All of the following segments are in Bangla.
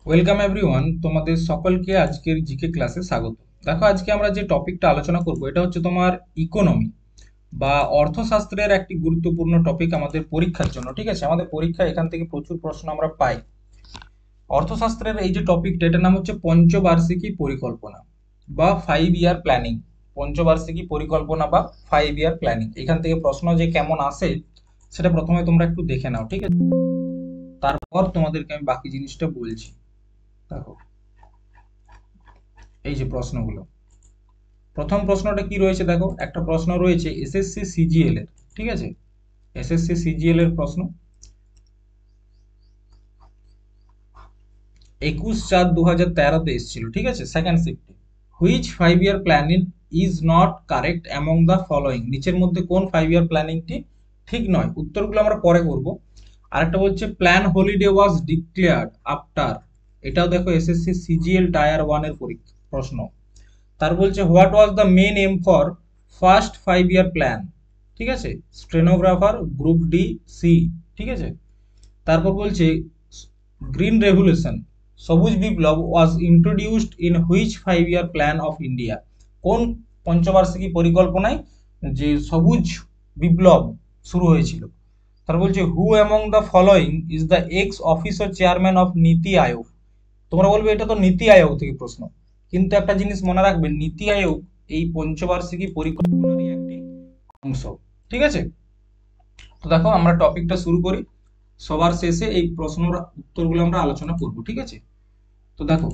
ওয়েলকাম এভরিওয়ান, তোমাদের সকলকে আজকের জিকে ক্লাসে স্বাগত। দেখো, আজকে আমরা যে টপিকটা আলোচনা করব এটা হচ্ছে তোমার ইকোনমি বা অর্থশাস্ত্রের একটি গুরুত্বপূর্ণ টপিক আমাদের পরীক্ষার জন্য। ঠিক আছে, আমাদের পরীক্ষা এখান থেকে প্রচুর প্রশ্ন আমরা পাই। অর্থশাস্ত্রের এই যে টপিকটা, এটার নাম হচ্ছে পঞ্চবার্ষিকী পরিকল্পনা বা 5 ইয়ার প্ল্যানিং। পঞ্চবার্ষিকী পরিকল্পনা বা 5 ইয়ার প্ল্যানিং, এখান থেকে প্রশ্ন যে কেমন আসে সেটা প্রথমে তোমরা একটু দেখে নাও। ঠিক আছে, তারপর তোমাদেরকে আমি বাকি জিনিসটা বলছি। দেখো, এই যে প্রশ্নগুলো, প্রথম প্রশ্নটা কি রয়েছে, দেখো একটা প্রশ্ন রয়েছে এসএসসি সিজিএল এর। ঠিক আছে, এসএসসি সিজিএল এর প্রশ্ন 21/4/2013-তে এসেছিল। ঠিক আছে, সেকেন্ড শিফটে। Which 5 year planning is not correct among the following, নিচের মধ্যে কোন 5 ইয়ার প্ল্যানিংটি ঠিক নয়? উত্তরগুলো আমরা পরে করব। আরেকটা বলছে plan holiday was declared after, এটাও দেখো এসএসসি সিজিএল টায়ার 1 এর পরীক্ষা প্রশ্ন। তার বলছে what was the main aim for first 5 year plan. ঠিক আছে, স্টেনোগ্রাফার, গ্রুপ ডি, সি। ঠিক আছে, তারপর বলছে গ্রিন রেভলিউশন, সবুজ বিপ্লব was introduced in which 5 year plan of India, কোন পঞ্চবার্ষিকী পরিকল্পনায় যে সবুজ বিপ্লব শুরু হয়েছিল? তার বলছে হু among the following is the x officer chairman of নীতি আয়োগ। তোমরা বলবে এটা তো নীতি আয়োগ থেকে প্রশ্ন, কিন্তু একটা জিনিস মনে রাখবে, নীতি আয়োগ এই পঞ্চবার্ষিকী পরিকল্পনারই একটি অংশ। ঠিক আছে, তো দেখো আমরা টপিকটা শুরু করি, সবার শেষে এই প্রশ্নের উত্তরগুলো আমরা আলোচনা করব। ঠিক আছে, তো দেখো,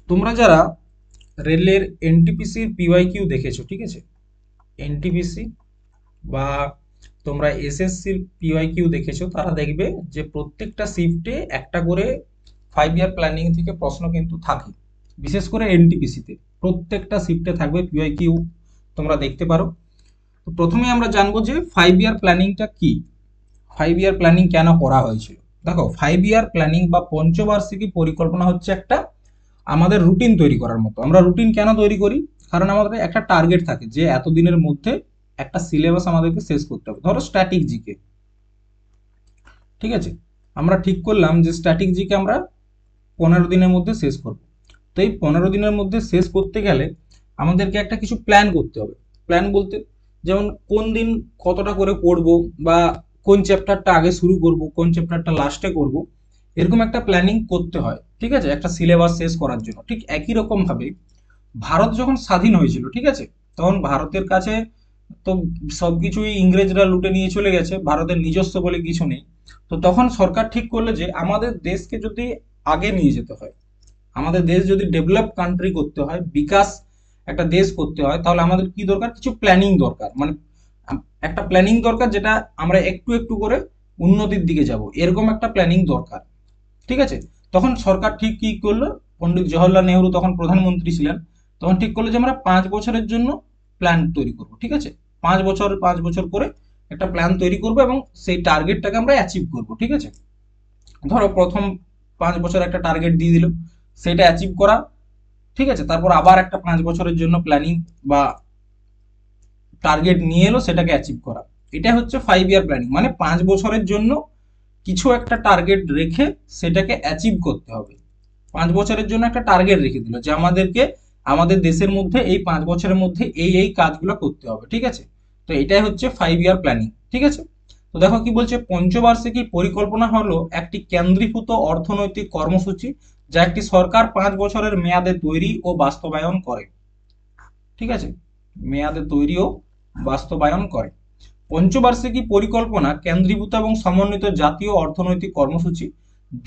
তোমরা যারা রেলের এনটিপিসির পিওয়াইকিউ দেখেছো, ঠিক আছে, এনটিপিসি বা তোমরা এসএসসির পিওয়াইকিউ দেখেছো, তারা দেখবে যে প্রত্যেকটা শিফটে একটা করে 5 ইয়ার প্ল্যানিং থেকে প্রশ্ন কিন্তু থাকে। বিশেষ করে এনটিপিসিতে প্রত্যেকটা শিফটে থাকবে পিওয়াইকিউ, তোমরা দেখতে পারো। তো প্রথমে আমরা জানবো যে 5 ইয়ার প্ল্যানিংটা কি, 5 ইয়ার প্ল্যানিং কেন করা হয়েছিল। দেখো, 5 ইয়ার প্ল্যানিং বা পঞ্চবার্ষিকী পরিকল্পনা হচ্ছে একটা আমাদের রুটিন তৈরি করার মতো। আমরা রুটিন কেন তৈরি করি? কারণ আমাদের একটা টার্গেট থাকে যে এত দিনের মধ্যে একটা সিলেবাস আমাদেরকে শেষ করতে হবে। ধরো স্ট্যাটিক জিকে, ঠিক আছে, আমরা ঠিক করলাম যে স্ট্যাটিক জিকে আমরা 15 দিনের মধ্যে শেষ করব। তো এই 15 দিনের মধ্যে শেষ করতে গেলে আমাদেরকে একটা কিছু প্ল্যান করতে হবে। প্ল্যান বলতে যেমন কোন দিন কতটা করে পড়বো, বা কোন চ্যাপ্টারটা আগে শুরু করব, কোন চ্যাপ্টারটা লাস্টে করব, এরকম একটা প্ল্যানিং করতে হয়। ঠিক আছে, একটা সিলেবাস শেষ করার জন্য। ঠিক একই রকম ভাবে ভারত যখন স্বাধীন হয়েছিল, ঠিক আছে, তখন ভারতের কাছে তো সবকিছুই ইংরেজরা লুটে নিয়ে চলে গেছে, ভারতের নিজস্ব বলে কিছু নেই। তো তখন সরকার ঠিক করলো যে আমাদের দেশকে যদি আগে নিয়ে যেতে হয়, আমাদের দেশ যদি ডেভেলপ কান্ট্রি করতে হয়, বিকাশ একটা দেশ করতে হয়, তাহলে আমাদের কি দরকার? কিছু প্ল্যানিং দরকার। মানে একটা প্ল্যানিং দরকার, যেটা আমরা একটু একটু করে উন্নতির দিকে যাব, এরকম একটা প্ল্যানিং দরকার। ঠিক আছে, তখন সরকার ঠিক কি করলো, পন্ডিত জওহরলাল নেহরু তখন প্রধানমন্ত্রী ছিলেন, তখন ঠিক করলো যে আমরা 5 বছরের জন্য প্ল্যান তৈরি করব। ঠিক আছে, 5 বছর 5 বছর করে একটা প্ল্যান তৈরি করব এবং সেই টার্গেটটাকে আমরা অ্যাচিভ করব। ঠিক আছে, ধরো প্রথম 5 বছর একটা টার্গেট দিয়ে দিল, সেটা অ্যাচিভ করা। ঠিক আছে, তারপর আবার একটা 5 বছরের জন্য প্ল্যানিং বা টার্গেট নিয়ে এলো, সেটাকে অ্যাচিভ করা। এটা হচ্ছে 5 ইয়ার প্ল্যানিং, মানে 5 বছরের জন্য কিছু একটা টার্গেট রেখে সেটাকে অ্যাচিভ করতে হবে। 5 বছরের জন্য একটা টার্গেট রেখে দিল যে আমাদেরকে আমাদের দেশের মধ্যে এই 5 বছরের মধ্যে এই এই কাজগুলো করতে হবে। ঠিক আছে, তো এটাই হচ্ছে 5 ইয়ার প্ল্যানিং। ঠিক আছে, তো দেখো কি বলছে, পঞ্চবার্ষিকী পরিকল্পনা হলো একটি কেন্দ্রীভূত অর্থনৈতিক কর্মসূচি যা একটি সরকার 5 বছরের মেয়াদে তৈরি ও বাস্তবায়ন করে। ঠিক আছে, মেয়াদে তৈরি ও বাস্তবায়ন করে। পঞ্চবার্ষিকী পরিকল্পনা কেন্দ্রীভূত এবং সমন্বিত জাতীয় অর্থনৈতিক কর্মসূচি।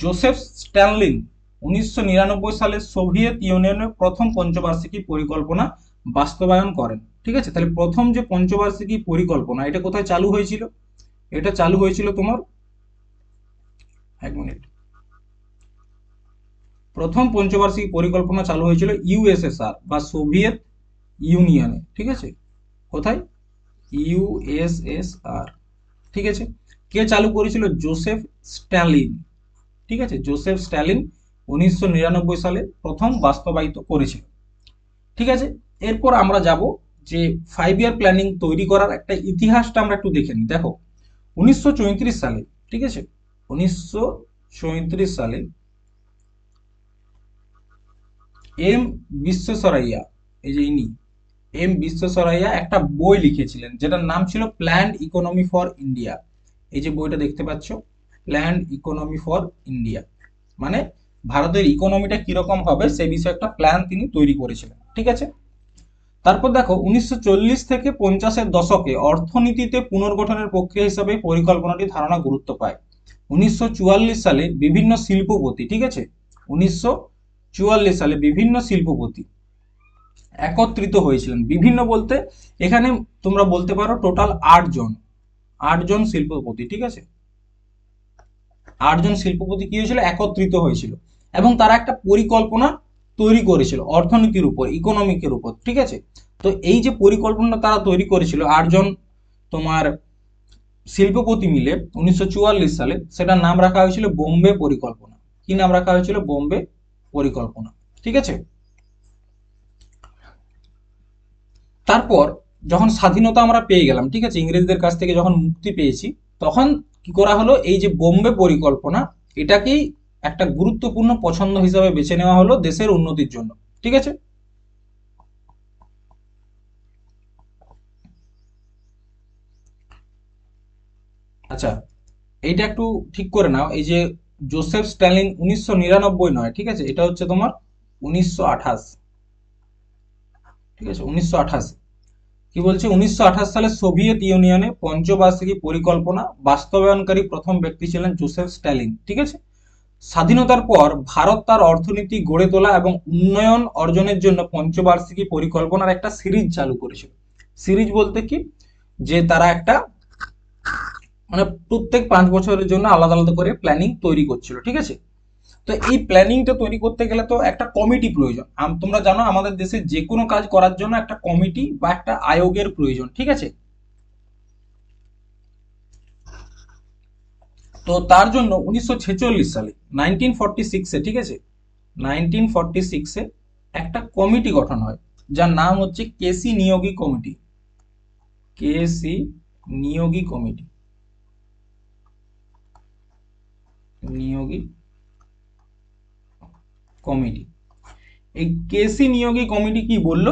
জোসেফ স্ট্যানলিন 1999 সালে সোভিয়েত ইউনিয়নের প্রথম পঞ্চবার্ষিকী পরিকল্পনা বাস্তবায়ন করেন। ঠিক আছে, তাহলে প্রথম যে পঞ্চবার্ষিকী পরিকল্পনা, এটা কোথায় চালু হয়েছিল? এটা চালু হয়েছিল তোমার, এক মিনিট, প্রথম পঞ্চবার্ষিকী পরিকল্পনা চালু হয়েছিল ইউএসএসআর বা সোভিয়েত ইউনিয়নে। ঠিক আছে, কোথায়? ইউএসএসআর। ঠিক আছে, কে চালু করেছিল? Joseph Stalin. ঠিক আছে, জোসেফ স্ট্যালিন 1999 সালে প্রথম বাস্তবায়িত করেছিল। ঠিক আছে, এরপর আমরা যাব যে 5 ইয়ার প্ল্যানিং তৈরি করার একটা ইতিহাসটা আমরা একটু দেখে নিই। দেখো, 1934 সালে, ঠিক আছে, সালে এম বিশ্বেশ্বরাইয়া, এই যে ইনি এম বিশ্বেশ্বরাইয়া একটা বই লিখেছিলেন যেটার নাম ছিল প্ল্যান্ড ইকোনমি ফর ইন্ডিয়া। এই যে বইটা দেখতে পাচ্ছ, প্ল্যান্ড ইকোনমি ফর ইন্ডিয়া, মানে ভারতের ইকোনমিটা কিরকম হবে সেই বিষয়ে একটা প্ল্যান তিনি তৈরি করেছিলেন, ঠিক আছে। তারপর দেখো 1940 থেকে 50-এর দশকে অর্থনীতিতে পুনর্গঠনের প্রক্রিয়া হিসাবে পরিকল্পনাটি ধারণা গুরুত্ব পায়। 1944 সালে বিভিন্ন শিল্পপতি, ঠিক আছে, 1944 সালে বিভিন্ন শিল্পপতি একত্রিত হয়েছিলেন। বিভিন্ন বলতে এখানে তোমরা বলতে পারো টোটাল 8 জন শিল্পপতি, ঠিক আছে, 8 জন শিল্পপতি কি হয়েছিল, একত্রিত হয়েছিল এবং তারা একটা পরিকল্পনা তৈরি করেছিল অর্থনীতির উপর, ইকোনমিকের উপর, ঠিক আছে। তো এই যে পরিকল্পনা তারা তৈরি করেছিল 8 জন তোমার শিল্পপতি মিলে 1944 সালে, সেটার নাম রাখা হয়েছিল বোম্বে পরিকল্পনা। কি নাম রাখা হয়েছিল, বোম্বে পরিকল্পনা, ঠিক আছে। তারপর যখন স্বাধীনতা আমরা পেয়ে গেলাম, ঠিক আছে, ইংরেজদের কাছ থেকে যখন মুক্তি পেয়েছি, তখন কি করা হলো, এই যে বোম্বে পরিকল্পনা এটাকেই একটা গুরুত্বপূর্ণ পছন্দ হিসাবে বেছে নেওয়া হলো দেশের উন্নতির জন্য, ঠিক আছে। আচ্ছা, এইটা একটু ঠিক করে নাও, এই যে জোসেফ স্ট্যালিন 1999 নয়, ঠিক আছে, এটা হচ্ছে তোমার 1928, ঠিক আছে, 1928। কি বলছে, 1928 সালে সোভিয়েত ইউনিয়নে পঞ্চবার্ষিকী পরিকল্পনা বাস্তবায়নকারী প্রথম ব্যক্তি ছিলেন জোসেফ স্ট্যালিন, ঠিক আছে। স্বাধীনতার পর ভারত তার অর্থনীতি গড়ে তোলা এবং উন্নয়ন অর্জনের জন্য পঞ্চবার্ষিকী পরিকল্পনার একটা সিরিজ চালু করেছিল। সিরিজ বলতে কি, যে তারা একটা মানে প্রত্যেক 5 বছরের জন্য আলাদা আলাদা করে প্ল্যানিং তৈরি করছিল, ঠিক আছে। তো এই প্ল্যানিংটা তৈরি করতে গেলে তো একটা কমিটি প্রয়োজন। তোমরা জানো আমাদের দেশে যে কোনো কাজ করার জন্য একটা কমিটি বা একটা আয়োগের প্রয়োজন, ঠিক আছে। তো তার জন্য 1946 সালে 1946-এ, ঠিক আছে, 1946-এ একটা কমিটি গঠন হয় যার নাম হচ্ছে কেসি নিয়োগী কমিটি, কেসি নিয়োগী কমিটি, নিয়োগী কমিটি। এই কেসি নিয়োগী কমিটি কি বলল,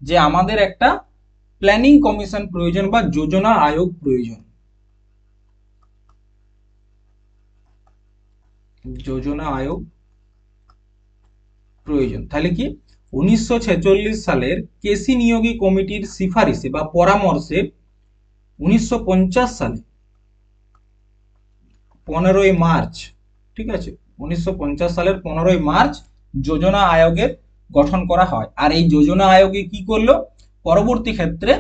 যে আমাদের একটা প্ল্যানিং কমিশন প্রয়োজন বা যোজনা আয়োগ প্রয়োজন, যোজনা আয়োগ প্রয়োজন। তাহলে কি 1946 সালের কেসি নিয়োগী কমিটির সিফারিশে বা পরামর্শে 1950 সালে 15ই মার্চ, ঠিক আছে, 1950 সালের 15ই মার্চ যোজনা আয়োগের গঠন করা হয়। আর এই যোজনা আয়োগে কি করলো, পরবর্তী ক্ষেত্রে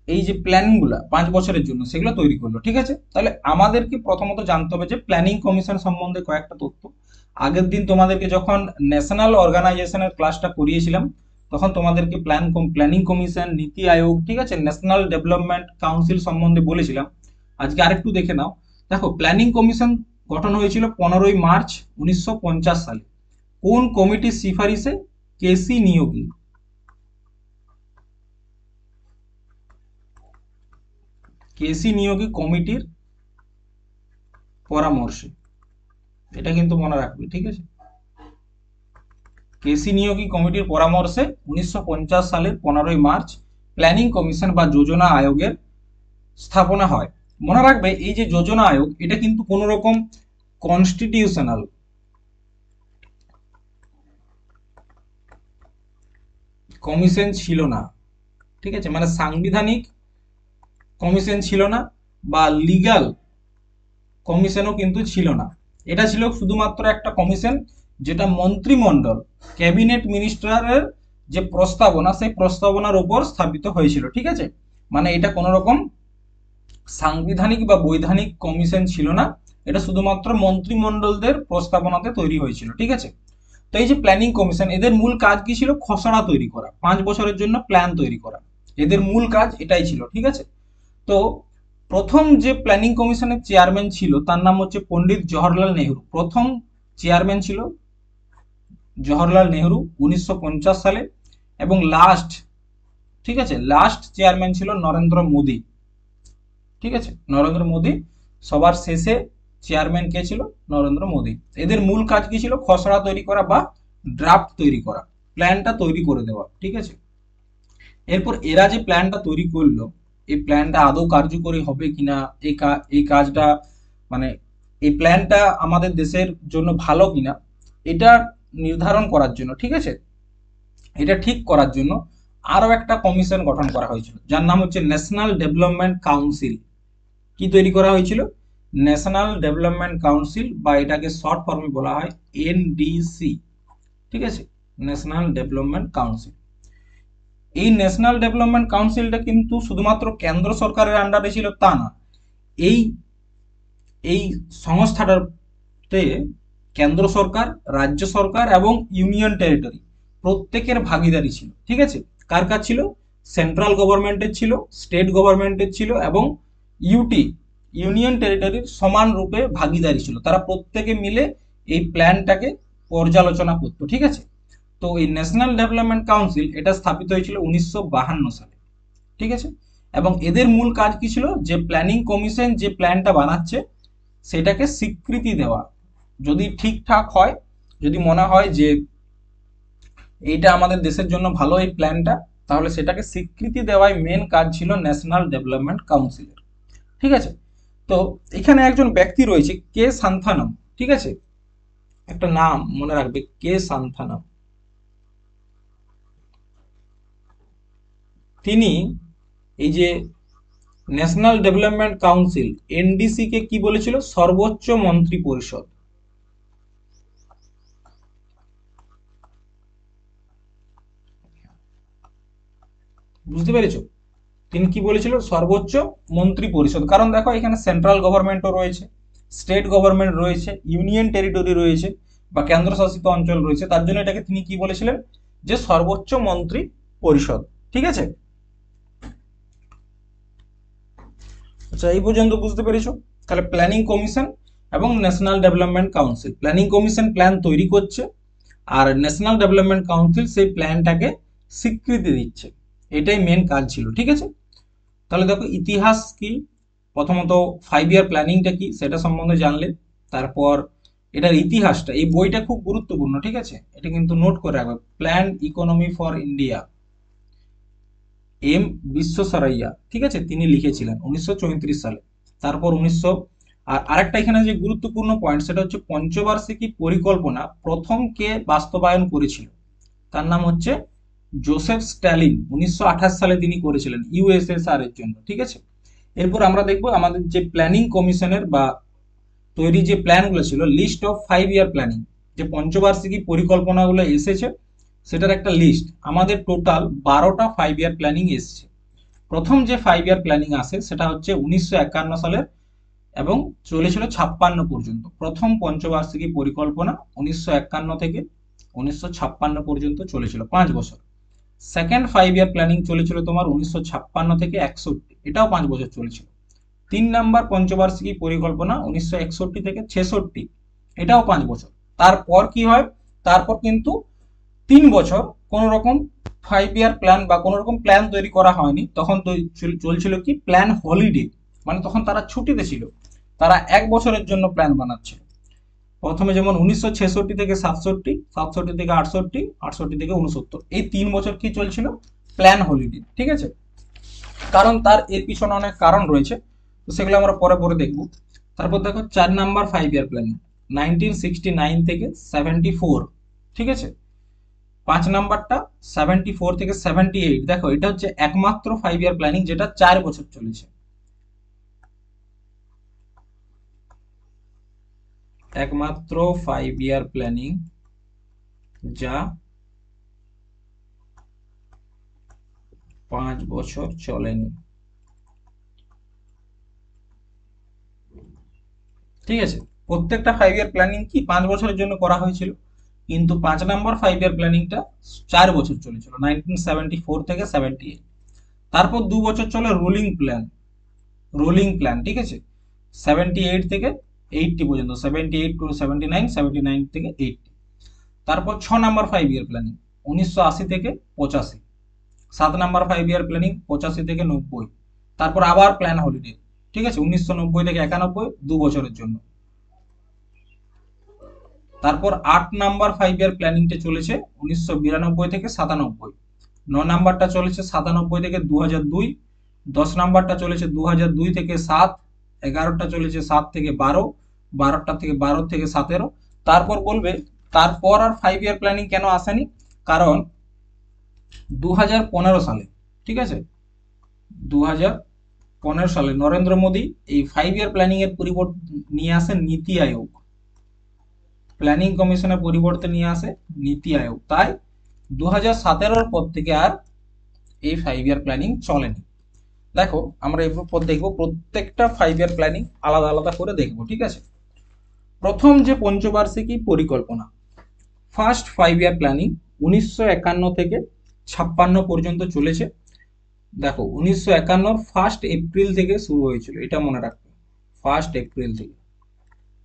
এই যে প্ল্যানগুলা 5 বছরের জন্য সেগুলো তৈরি করলো, ঠিক আছে। তাহলে আমাদেরকে প্রথমত জানতে হবে যে প্ল্যানিং কমিশন সম্বন্ধে কয়েকটা তথ্য। আগের দিন তোমাদেরকে যখন ন্যাশনাল অর্গানাইজেশনের ক্লাসটা করিয়েছিলাম, তখন তোমাদেরকে প্ল্যানিং কমিশন, নীতি আয়োগ, ঠিক আছে, ন্যাশনাল ডেভেলপমেন্ট কাউন্সিল সম্বন্ধে বলেছিলাম। আজকে আরেকটু দেখে নাও। দেখো, প্ল্যানিং কমিশন গঠন হয়েছিল 15ই মার্চ 1950 সালে। কোন কমিটির সিফারিশে, কেসি নিয়োগী, কেসি নিয়োগী কমিটির পরামর্শে, এটা কিন্তু মনে রাখবে, ঠিক আছে। কেসি নিয়োগী কমিটির পরামর্শে 1950 সালের 15ই মার্চ প্ল্যানিং কমিশন বা যোজনা আয়োগের স্থাপনা হয়। মনে রাখবে এই যে যোজনা আয়োগ, এটা কিন্তু কোন রকম কনস্টিটিউশনাল কমিশন ছিল না, ঠিক আছে, মানে সাংবিধানিক কমিশন ছিল না বা লিগ্যাল কমিশনও কিন্তু ছিল না। এটা ছিল শুধুমাত্র একটা কমিশন যেটা মন্ত্রিমণ্ডল, ক্যাবিনেট মিনিস্টারের যে প্রস্তাবনা, সেই প্রস্তাবনার উপর স্থাপিত হয়েছিল, ঠিক আছে। মানে এটা কোনো রকম সাংবিধানিক বা বৈধানিক কমিশন ছিল না, এটা শুধুমাত্র মন্ত্রিমণ্ডলদের প্রস্তাবনাতে তৈরি হয়েছিল, ঠিক আছে। তো এই যে প্ল্যানিং কমিশন, এদের মূল কাজ কি ছিল, খসড়া তৈরি করা, 5 বছরের জন্য প্ল্যান তৈরি করা, এদের মূল কাজ এটাই ছিল, ঠিক আছে। তো প্রথম যে প্ল্যানিং কমিশনের চেয়ারম্যান ছিল তার নাম হচ্ছে পণ্ডিত জওহরলাল নেহরু, প্রথম চেয়ারম্যান ছিল জওহরলাল নেহরু 1950 সালে। এবং লাস্ট, ঠিক আছে, লাস্ট চেয়ারম্যান ছিল নরেন্দ্র মোদী, ঠিক আছে, নরেন্দ্র মোদী সবার শেষে চেয়ারম্যান কে ছিল? নরেন্দ্র মোদী। এদের মূল কাজ কি ছিল? খসড়া তৈরি করা বা ড্রাফট তৈরি করা, প্ল্যানটা তৈরি করে দেওয়া, ঠিক আছে। এরপর এরা যে প্ল্যানটা তৈরি করলো, এই প্ল্যানটা আদৌ কার্যকরী হবে কিনা, এই কাজটা মানে এই প্ল্যানটা আমাদের দেশের জন্য ভালো কিনা, এটা নির্ধারণ করার জন্য, ঠিক আছে, এটা ঠিক করার জন্য আরো একটা কমিশন গঠন করা হয়েছিল, যার নাম হচ্ছে ন্যাশনাল ডেভেলপমেন্ট কাউন্সিল। কি তৈরি করা হয়েছিল? ন্যাশনাল ডেভেলপমেন্ট কাউন্সিল, বা এটাকে শর্ট ফর্মে বলা হয় এনডিসি, ঠিক আছে, ন্যাশনাল ডেভেলপমেন্ট কাউন্সিল। এই ন্যাশনাল ডেভেলপমেন্ট কাউন্সিলটা কিন্তু শুধুমাত্র কেন্দ্র সরকারের আন্ডারে ছিল তা না, এই এই সংস্থাটাতে কেন্দ্র সরকার, রাজ্য সরকার এবং ইউনিয়ন টেরিটরি প্রত্যেকের ভাগিদারি ছিল, ঠিক আছে। কার কার ছিল? সেন্ট্রাল গভর্নমেন্টের ছিল, স্টেট গভর্নমেন্টের ছিল এবং ইউটি, ইউনিয়ন টেরিটরির সমান রূপে ভাগিদারি ছিল। তারা প্রত্যেকে মিলে এই প্ল্যানটাকে পর্যালোচনা করতো, ঠিক আছে। তো এই ন্যাশনাল ডেভেলপমেন্ট কাউন্সিল এটা স্থাপিত হয়েছিল 1952 সালে, ঠিক আছে। এবং এদের মূল কাজ কি ছিল? যে প্ল্যানিং কমিশন যে প্ল্যানটা বানাচ্ছে সেটাকে স্বীকৃতি দেওয়া, যদি ঠিকঠাক হয়, যদি মনে হয় যে এইটা আমাদের দেশের জন্য ভালো এই প্ল্যানটা, তাহলে সেটাকে স্বীকৃতি দেওয়াই মেন কাজ ছিল ন্যাশনাল ডেভেলপমেন্ট কাউন্সিলের, ঠিক আছে। তো এখানে একজন ব্যক্তি রয়েছে কে সান্থানাম, ঠিক আছে, একটা নাম মনে রাখবে, কে সান্থানাম। তিনি এই যে ন্যাশনাল ডেভেলপমেন্ট কাউন্সিল এনডিসি কে কি বলেছিল? সর্বোচ্চ মন্ত্রী পরিষদ। বুঝতে পেরেছো? তিনি কি বলেছিল? সর্বোচ্চ মন্ত্রী পরিষদ। কারণ দেখো এখানে সেন্ট্রাল গভর্নমেন্টও রয়েছে, স্টেট গভর্নমেন্ট রয়েছে, ইউনিয়ন টেরিটরি রয়েছে বা কেন্দ্রশাসিত অঞ্চল রয়েছে, তার জন্য এটাকে তিনি কি বলেছিলেন? যে সর্বোচ্চ মন্ত্রী পরিষদ, ঠিক আছে। আচ্ছা, এই পর্যন্ত বুঝতে পেরেছো? তাহলে প্ল্যানিং কমিশন এবং national development council, planning commission plan তৈরি করছে আর ন্যাশনাল ডেভেলপমেন্ট কাউন্সিল সেই প্ল্যানটাকে স্বীকৃতি দিচ্ছে, এটাই মেন কাজ ছিল, ঠিক আছে। তাহলে দেখো ইতিহাস কি, প্রথমত 5 ইয়ার প্ল্যানিংটা কি সেটা সম্বন্ধে জানলে, তারপর এটার ইতিহাসটা, এই বইটা খুব গুরুত্বপূর্ণ, ঠিক আছে, এটা কিন্তু নোট করে রাখবে। Plan economy for India, M বিশ্বসারাইয়া, ঠিক আছে, তিনি লিখেছিলেন 1934 সালে। তারপর 1900 আর আরেকটা এখানে যে গুরুত্বপূর্ণ পয়েন্ট সেটা হচ্ছে পঞ্চবার্ষিকী পরিকল্পনা প্রথম কে বাস্তবায়ন করেছিল? তার নাম হচ্ছে জোসেফ স্ট্যালিন। 1928 সালে তিনি করেছিলেন ইউএসএসআর এর জন্য, ঠিক আছে। এরপর আমরা দেখব আমাদের যে প্ল্যানিং কমিশনের বা তৈরি যে প্ল্যানগুলো ছিল, লিস্ট অফ 5 ইয়ার প্ল্যানিং, যে পঞ্চবার্ষিকী পরিকল্পনাগুলো এসেছে সেটার একটা লিস্ট। আমাদের টোটাল 12টা 5 ইয়ার প্ল্যানিং এসেছে। প্রথম যে 5 ইয়ার প্ল্যানিং আসে সেটা হচ্ছে 1951 সালের এবং চলেছিল 56 পর্যন্ত। প্রথম পঞ্চবার্ষিকী পরিকল্পনা 1951 থেকে 1956 পর্যন্ত চলেছিল, 5 বছর। সেকেন্ড 5 ইয়ার প্ল্যানিং চলেছিল তোমার 1956 থেকে 61, এটাও 5 বছর চলেছিল। 3 নাম্বার পঞ্চবার্ষিকী পরিকল্পনা 1961 থেকে 66, এটাও 5 বছর। তারপর কি হয়? তারপর কিন্তু 3 বছর কোন রকম 5 ইয়ার প্ল্যান বা কোন রকম প্ল্যান তৈরি করা হয়নি, তখন তো চলছিল কি প্ল্যান হলিডে, মানে তখন তারা ছুটিতে ছিল, তারা 1 বছরের জন্য প্ল্যান বানাচ্ছিল। প্রথমে যেমন 1966 থেকে 67, 67 থেকে 68, 68 থেকে 69, এই 3 বছর কি চলছিল? প্ল্যান হলিডে, ঠিক আছে। কারণ তার এর পিছনে অনেক কারণ রয়েছে, তো সেগুলো আমরা পরে পরে দেখব। তারপর দেখো 4 নাম্বার 5 ইয়ার প্ল্যানিং 1969 থেকে 74, ঠিক আছে। 5 নাম্বারটা 74 থেকে 78, দেখো এটা হচ্ছে একমাত্র 5 ইয়ার প্ল্যানিং যেটা 4 বছর চলেছে, একমাত্র 5 ইয়ার প্ল্যানিং যা 5 বছর চলেনি, ঠিক আছে। প্রত্যেকটা 5 ইয়ার প্ল্যানিং কি 5 বছরের জন্য করা হয়েছিল, কিন্তু 5 নাম্বার 5 ইয়ার প্ল্যানিংটা 4 বছর চলেছিল, 1974 থেকে 78। তারপর 2 বছর চলে রোলিং প্ল্যান, রোলিং প্ল্যান, ঠিক আছে, 78 থেকে 80 পর্যন্ত, 78 টু 79, 79 থেকে 80। তারপর 6 নাম্বার 5 ইয়ার প্ল্যানিং 1980 থেকে 85। 7 নাম্বার 5 ইয়ার প্ল্যানিং 85 থেকে 90। তারপর আবার প্ল্যান হলিডে, ঠিক আছে, 1990 থেকে 91, 2 বছরের জন্য। তারপর 8 নাম্বার 5 ইয়ার প্ল্যানিংটা চলেছে 1992 থেকে 97। 9 নাম্বারটা চলেছে 97 থেকে 2002। 10 নাম্বারটা চলেছে 2002 থেকে 7। 11টা চলেছে 7 থেকে 12। 12 থেকে 17। তারপর বলবে তারপর আর 5 ইয়ার প্ল্যানিং কেন আসেনি, কারণ 2015 সালে, ঠিক আছে, 2015 সালে নরেন্দ্র মোদী এই 5 ইয়ার প্ল্যানিং এর পরিবর্তন নিয়ে আসেন নীতি আয়োগ, প্ল্যানিং কমিশনের পরিবর্তে নিয়ে আসে নীতি আয়োগ। তাই 2017 পর থেকে আর এই 5 ইয়ার প্ল্যানিং চলেনি। দেখো আমরা এরপর দেখবো প্রত্যেকটা 5 ইয়ার প্ল্যানিং আলাদা আলাদা করে দেখবো, ঠিক আছে। প্রথম যে পঞ্চবার্ষিকী পরিকল্পনা, ফার্স্ট 5 ইয়ার প্ল্যানিং 1951 থেকে 56 পর্যন্ত চলেছে। দেখো 1951 ফার্স্ট এপ্রিল থেকে শুরু হয়েছিল, এটা মনে রাখবে, ফার্স্ট এপ্রিল থেকে,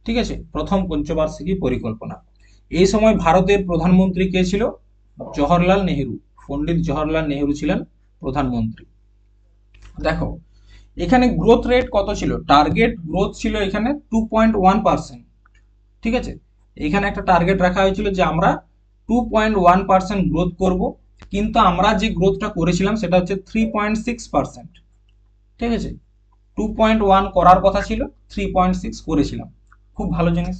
ঠিক আছে, প্রথম পঞ্চবার্ষিকী পরিকল্পনা। এই সময় ভারতের প্রধানমন্ত্রী কে ছিল? জওহরলাল নেহেরু, পণ্ডিত জওহরলাল নেহেরু ছিলেন প্রধানমন্ত্রী। দেখো এখানে গ্রোথ রেট কত ছিল? টার্গেট গ্রোথ ছিল এখানে 2.1%, ঠিক আছে। এখানে একটা টার্গেট রাখা হয়েছিল যে আমরা 2.1% গ্রোথ করব, কিন্তু আমরা যে গ্রোথটা করেছিলাম সেটা হচ্ছে 3.6%, ঠিক আছে। 2.1 করার কথা ছিল, 3.6 করেছিলাম, খুব ভালো জিনিস।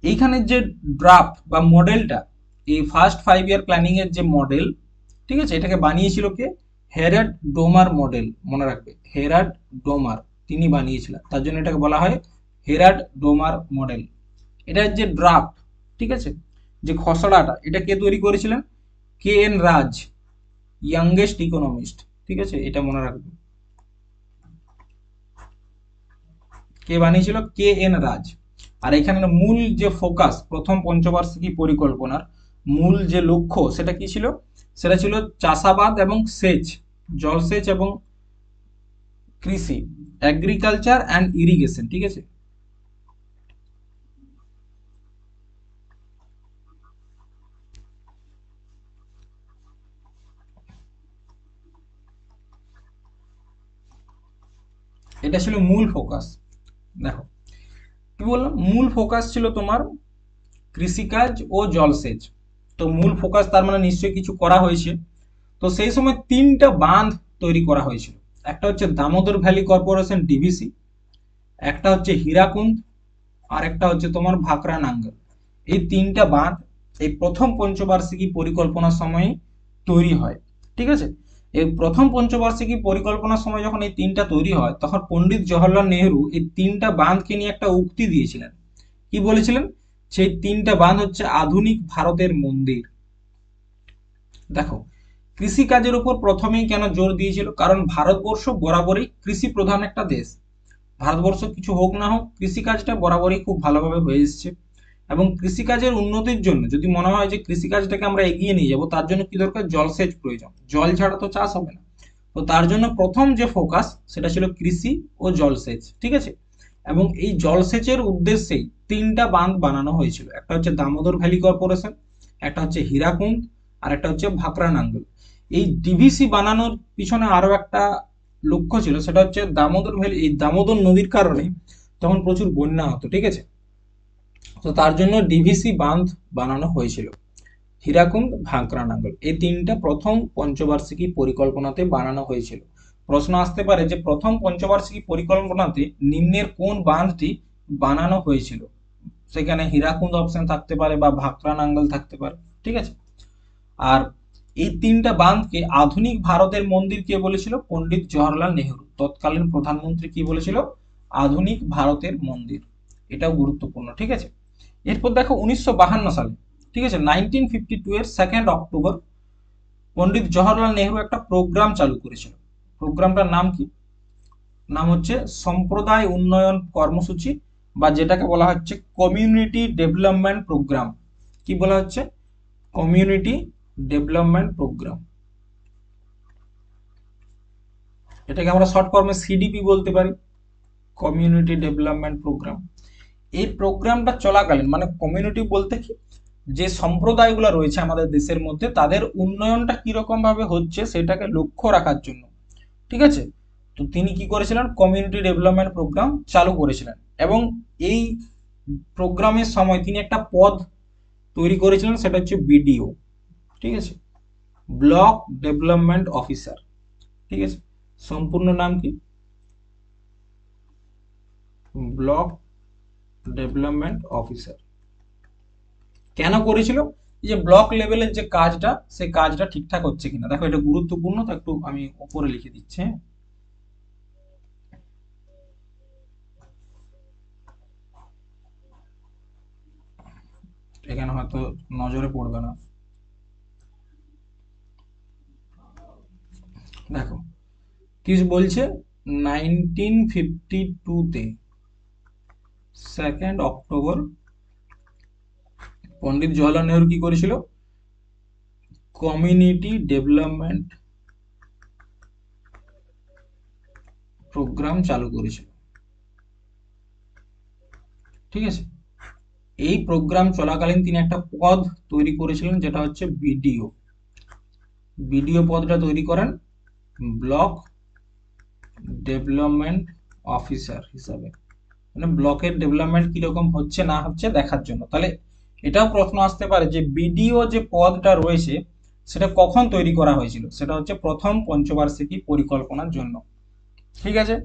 এইখানে যে ড্রাফট বা মডেলটা, এই ফার্স্ট 5 ইয়ার প্ল্যানিং এর যে মডেল, ঠিক আছে, এটাকে বানিয়েছিল কে? হেরাল্ড ডোমার মডেল, মনে রাখবে, হেরাল্ড ডোমার তিনি বানিয়েছিলেন, তার জন্য এটাকে বলা হয় হেরাল্ড ডোমার মডেল। এটার যে ড্রাফট, ঠিক আছে, যে খসড়াটা, এটা কে তৈরি করেছিলেন? কে এন রাজ, ইয়াংগেস্ট ইকোনমিস্ট, ঠিক আছে, এটা মনে রাখবে, কে বানিয়েছিল? কে এন রাজ। আর এখানে মূল যে ফোকাস প্রথম পঞ্চবার্ষিকী পরিকল্পনার মূল যে লক্ষ্য সেটা কি ছিল? সেটা ছিল চাষাবাদ এবং সেচ, জলসেচ এবং কৃষি, এগ্রিকালচার অ্যান্ড ইরিগেশন, ঠিক আছে। এটা ছিল মূল ফোকাস। দেখো কি বললাম, মূল ফোকাস ছিল তোমার কৃষিকাজ ও জলসেচ। তো মূল ফোকাস তার মানে নিশ্চয়ই কিছু করা হয়েছে। তো সেই সময় 3টা বাঁধ তৈরি করা হয়েছিল, একটা হচ্ছে দামোদর ভ্যালি কর্পোরেশন ডিভিসি, একটা হচ্ছে হীরাকুন্দ, আর একটা হচ্ছে তোমার ভাকরা নাঙ্গল। এই 3টা বাঁধ এই প্রথম পঞ্চবার্ষিকী পরিকল্পনার সময় তৈরি হয়, ঠিক আছে। এই প্রথম পঞ্চবার্ষিকী পরিকল্পনার সময় যখন এই 3টা তৈরি হয়, তখন পণ্ডিত জওহরলাল নেহেরু এই 3টা বাঁধকে নিয়ে একটা উক্তি দিয়েছিলেন। কি বলেছিলেন? সেই 3টা বাঁধ হচ্ছে আধুনিক ভারতের মন্দির। দেখো কৃষিকাজের উপর প্রথমেই কেন জোর দিয়েছিল? কারণ ভারতবর্ষ বরাবরই কৃষি প্রধান একটা দেশ। ভারতবর্ষ কিছু হোক না হোক কৃষিকাজটা বরাবরই খুব ভালোভাবে হয়ে এসছে। এবং কৃষিকাজের উন্নতির জন্য যদি মনে হয় যে কৃষিকাজটাকে আমরা এগিয়ে নিয়ে যাব, তার জন্য কি দরকার? জলসেচ প্রয়োজন, জল ছাড়া তো চাষ হবে না। তো তার জন্য প্রথম যে ফোকাস সেটা ছিল কৃষি ও জলসেচ, ঠিক আছে। এবং এই জলসেচের উদ্দেশ্যেই 3টা বাঁধ বানানো হয়েছিল, একটা হচ্ছে দামোদর ভ্যালি কর্পোরেশন, একটা হচ্ছে হীরাকুন্দ, আর একটা হচ্ছে ভাকরা নাঙ্গল। এই ডিভিসি বানানোর পিছনে আরো একটা লক্ষ্য ছিল, সেটা হচ্ছে দামোদর ভ্যালি, এই দামোদর নদীর কারণে তখন প্রচুর বন্যা হতো, ঠিক আছে। তো তার জন্য ডিভিসি বাঁধ বানানো হয়েছিল। হীরাকুন্দ, ভাকরা নাঙ্গল এই 3টা প্রথম পঞ্চবার্ষিকী পরিকল্পনাতে বানানো হয়েছিল। প্রশ্ন আসতে পারে যে প্রথম পঞ্চবার্ষিকী পরিকল্পনাতে নিম্নের কোন বাঁধটি বানানো হয়েছিল? সেখানে হীরাকুন্দ অপশন থাকতে পারে বা ভাকরা নাঙ্গল থাকতে পারে, ঠিক আছে। আর এই 3টা বাঁধকে আধুনিক ভারতের মন্দির কে বলেছিল? পণ্ডিত জওহরলাল নেহেরু, তৎকালীন প্রধানমন্ত্রী কি বলেছিল? আধুনিক ভারতের মন্দির। এটাও গুরুত্বপূর্ণ, ঠিক আছে। এরপর দেখো 1952 সালে, ঠিক আছে, 1952 এর 2 অক্টোবর পণ্ডিত জওহরলাল নেহেরু একটা প্রোগ্রাম চালু করেছিল। প্রোগ্রামটার নাম কি? নাম হচ্ছে সম্প্রদায় উন্নয়ন কর্মসূচি, বা যেটাকে বলা হচ্ছে কমিউনিটি ডেভেলপমেন্ট প্রোগ্রাম। কি বলা হচ্ছে? Community development programme. এটাকে আমরা শর্ট ফর্মে সিডিপি বলতে পারি, কমিউনিটি ডেভেলপমেন্ট প্রোগ্রাম। এই প্রোগ্রামটা চলাকালীন, মানে কমিউনিটি বলতে কি, যে সম্প্রদায়গুলো রয়েছে আমাদের দেশের মধ্যে তাদের উন্নয়নটা কিরকম ভাবে হচ্ছে সেটাকে লক্ষ্য রাখার জন্য, ঠিক আছে। তো তিনি কি করেছিলেন? কমিউনিটি ডেভেলপমেন্ট প্রোগ্রাম চালু করেছিলেন। এবং এই প্রোগ্রামের সময় তিনি একটা পদ তৈরি করেছিলেন, সেটা হচ্ছে বিডিও, ঠিক আছে, ব্লক ডেভেলপমেন্ট অফিসার, ঠিক আছে। সম্পূর্ণ নাম কি? Block development officer. কেন করেছিল? এই যে ব্লক লেভেলের যে কাজটা, সেই কাজটা ঠিকঠাক হচ্ছে কিনা দেখো, এটা গুরুত্বপূর্ণ, তো একটু আমি উপরে লিখে দিচ্ছি, হ্যাঁ। এখানে হয়তো নজরে পড়বে না। দেখো কি বলছে, 1952-তে 2 অক্টোবর পণ্ডিত জওহরলাল নেহরু কি করেছিল? কমিউনিটি ডেভেলপমেন্ট প্রোগ্রাম চালু করেছিল, ঠিক আছে। এই প্রোগ্রাম চলাকালীন তিনি একটা পদ তৈরি করেছিলেন, যেটা হচ্ছে বিডিও। বিডিও পদটা তৈরি করেন ব্লক ডেভেলপমেন্ট অফিসার হিসাবে, মানে ব্লকের ডেভেলপমেন্ট কিরকম হচ্ছে না হচ্ছে দেখার জন্য। তাহলে এটাও প্রশ্ন আসতে পারে যে বিডিও যে পদটা রয়েছে সেটা কখন তৈরি করা হয়েছিল? সেটা হচ্ছে প্রথম পঞ্চবার্ষিকী পরিকল্পনার জন্য, ঠিক আছে।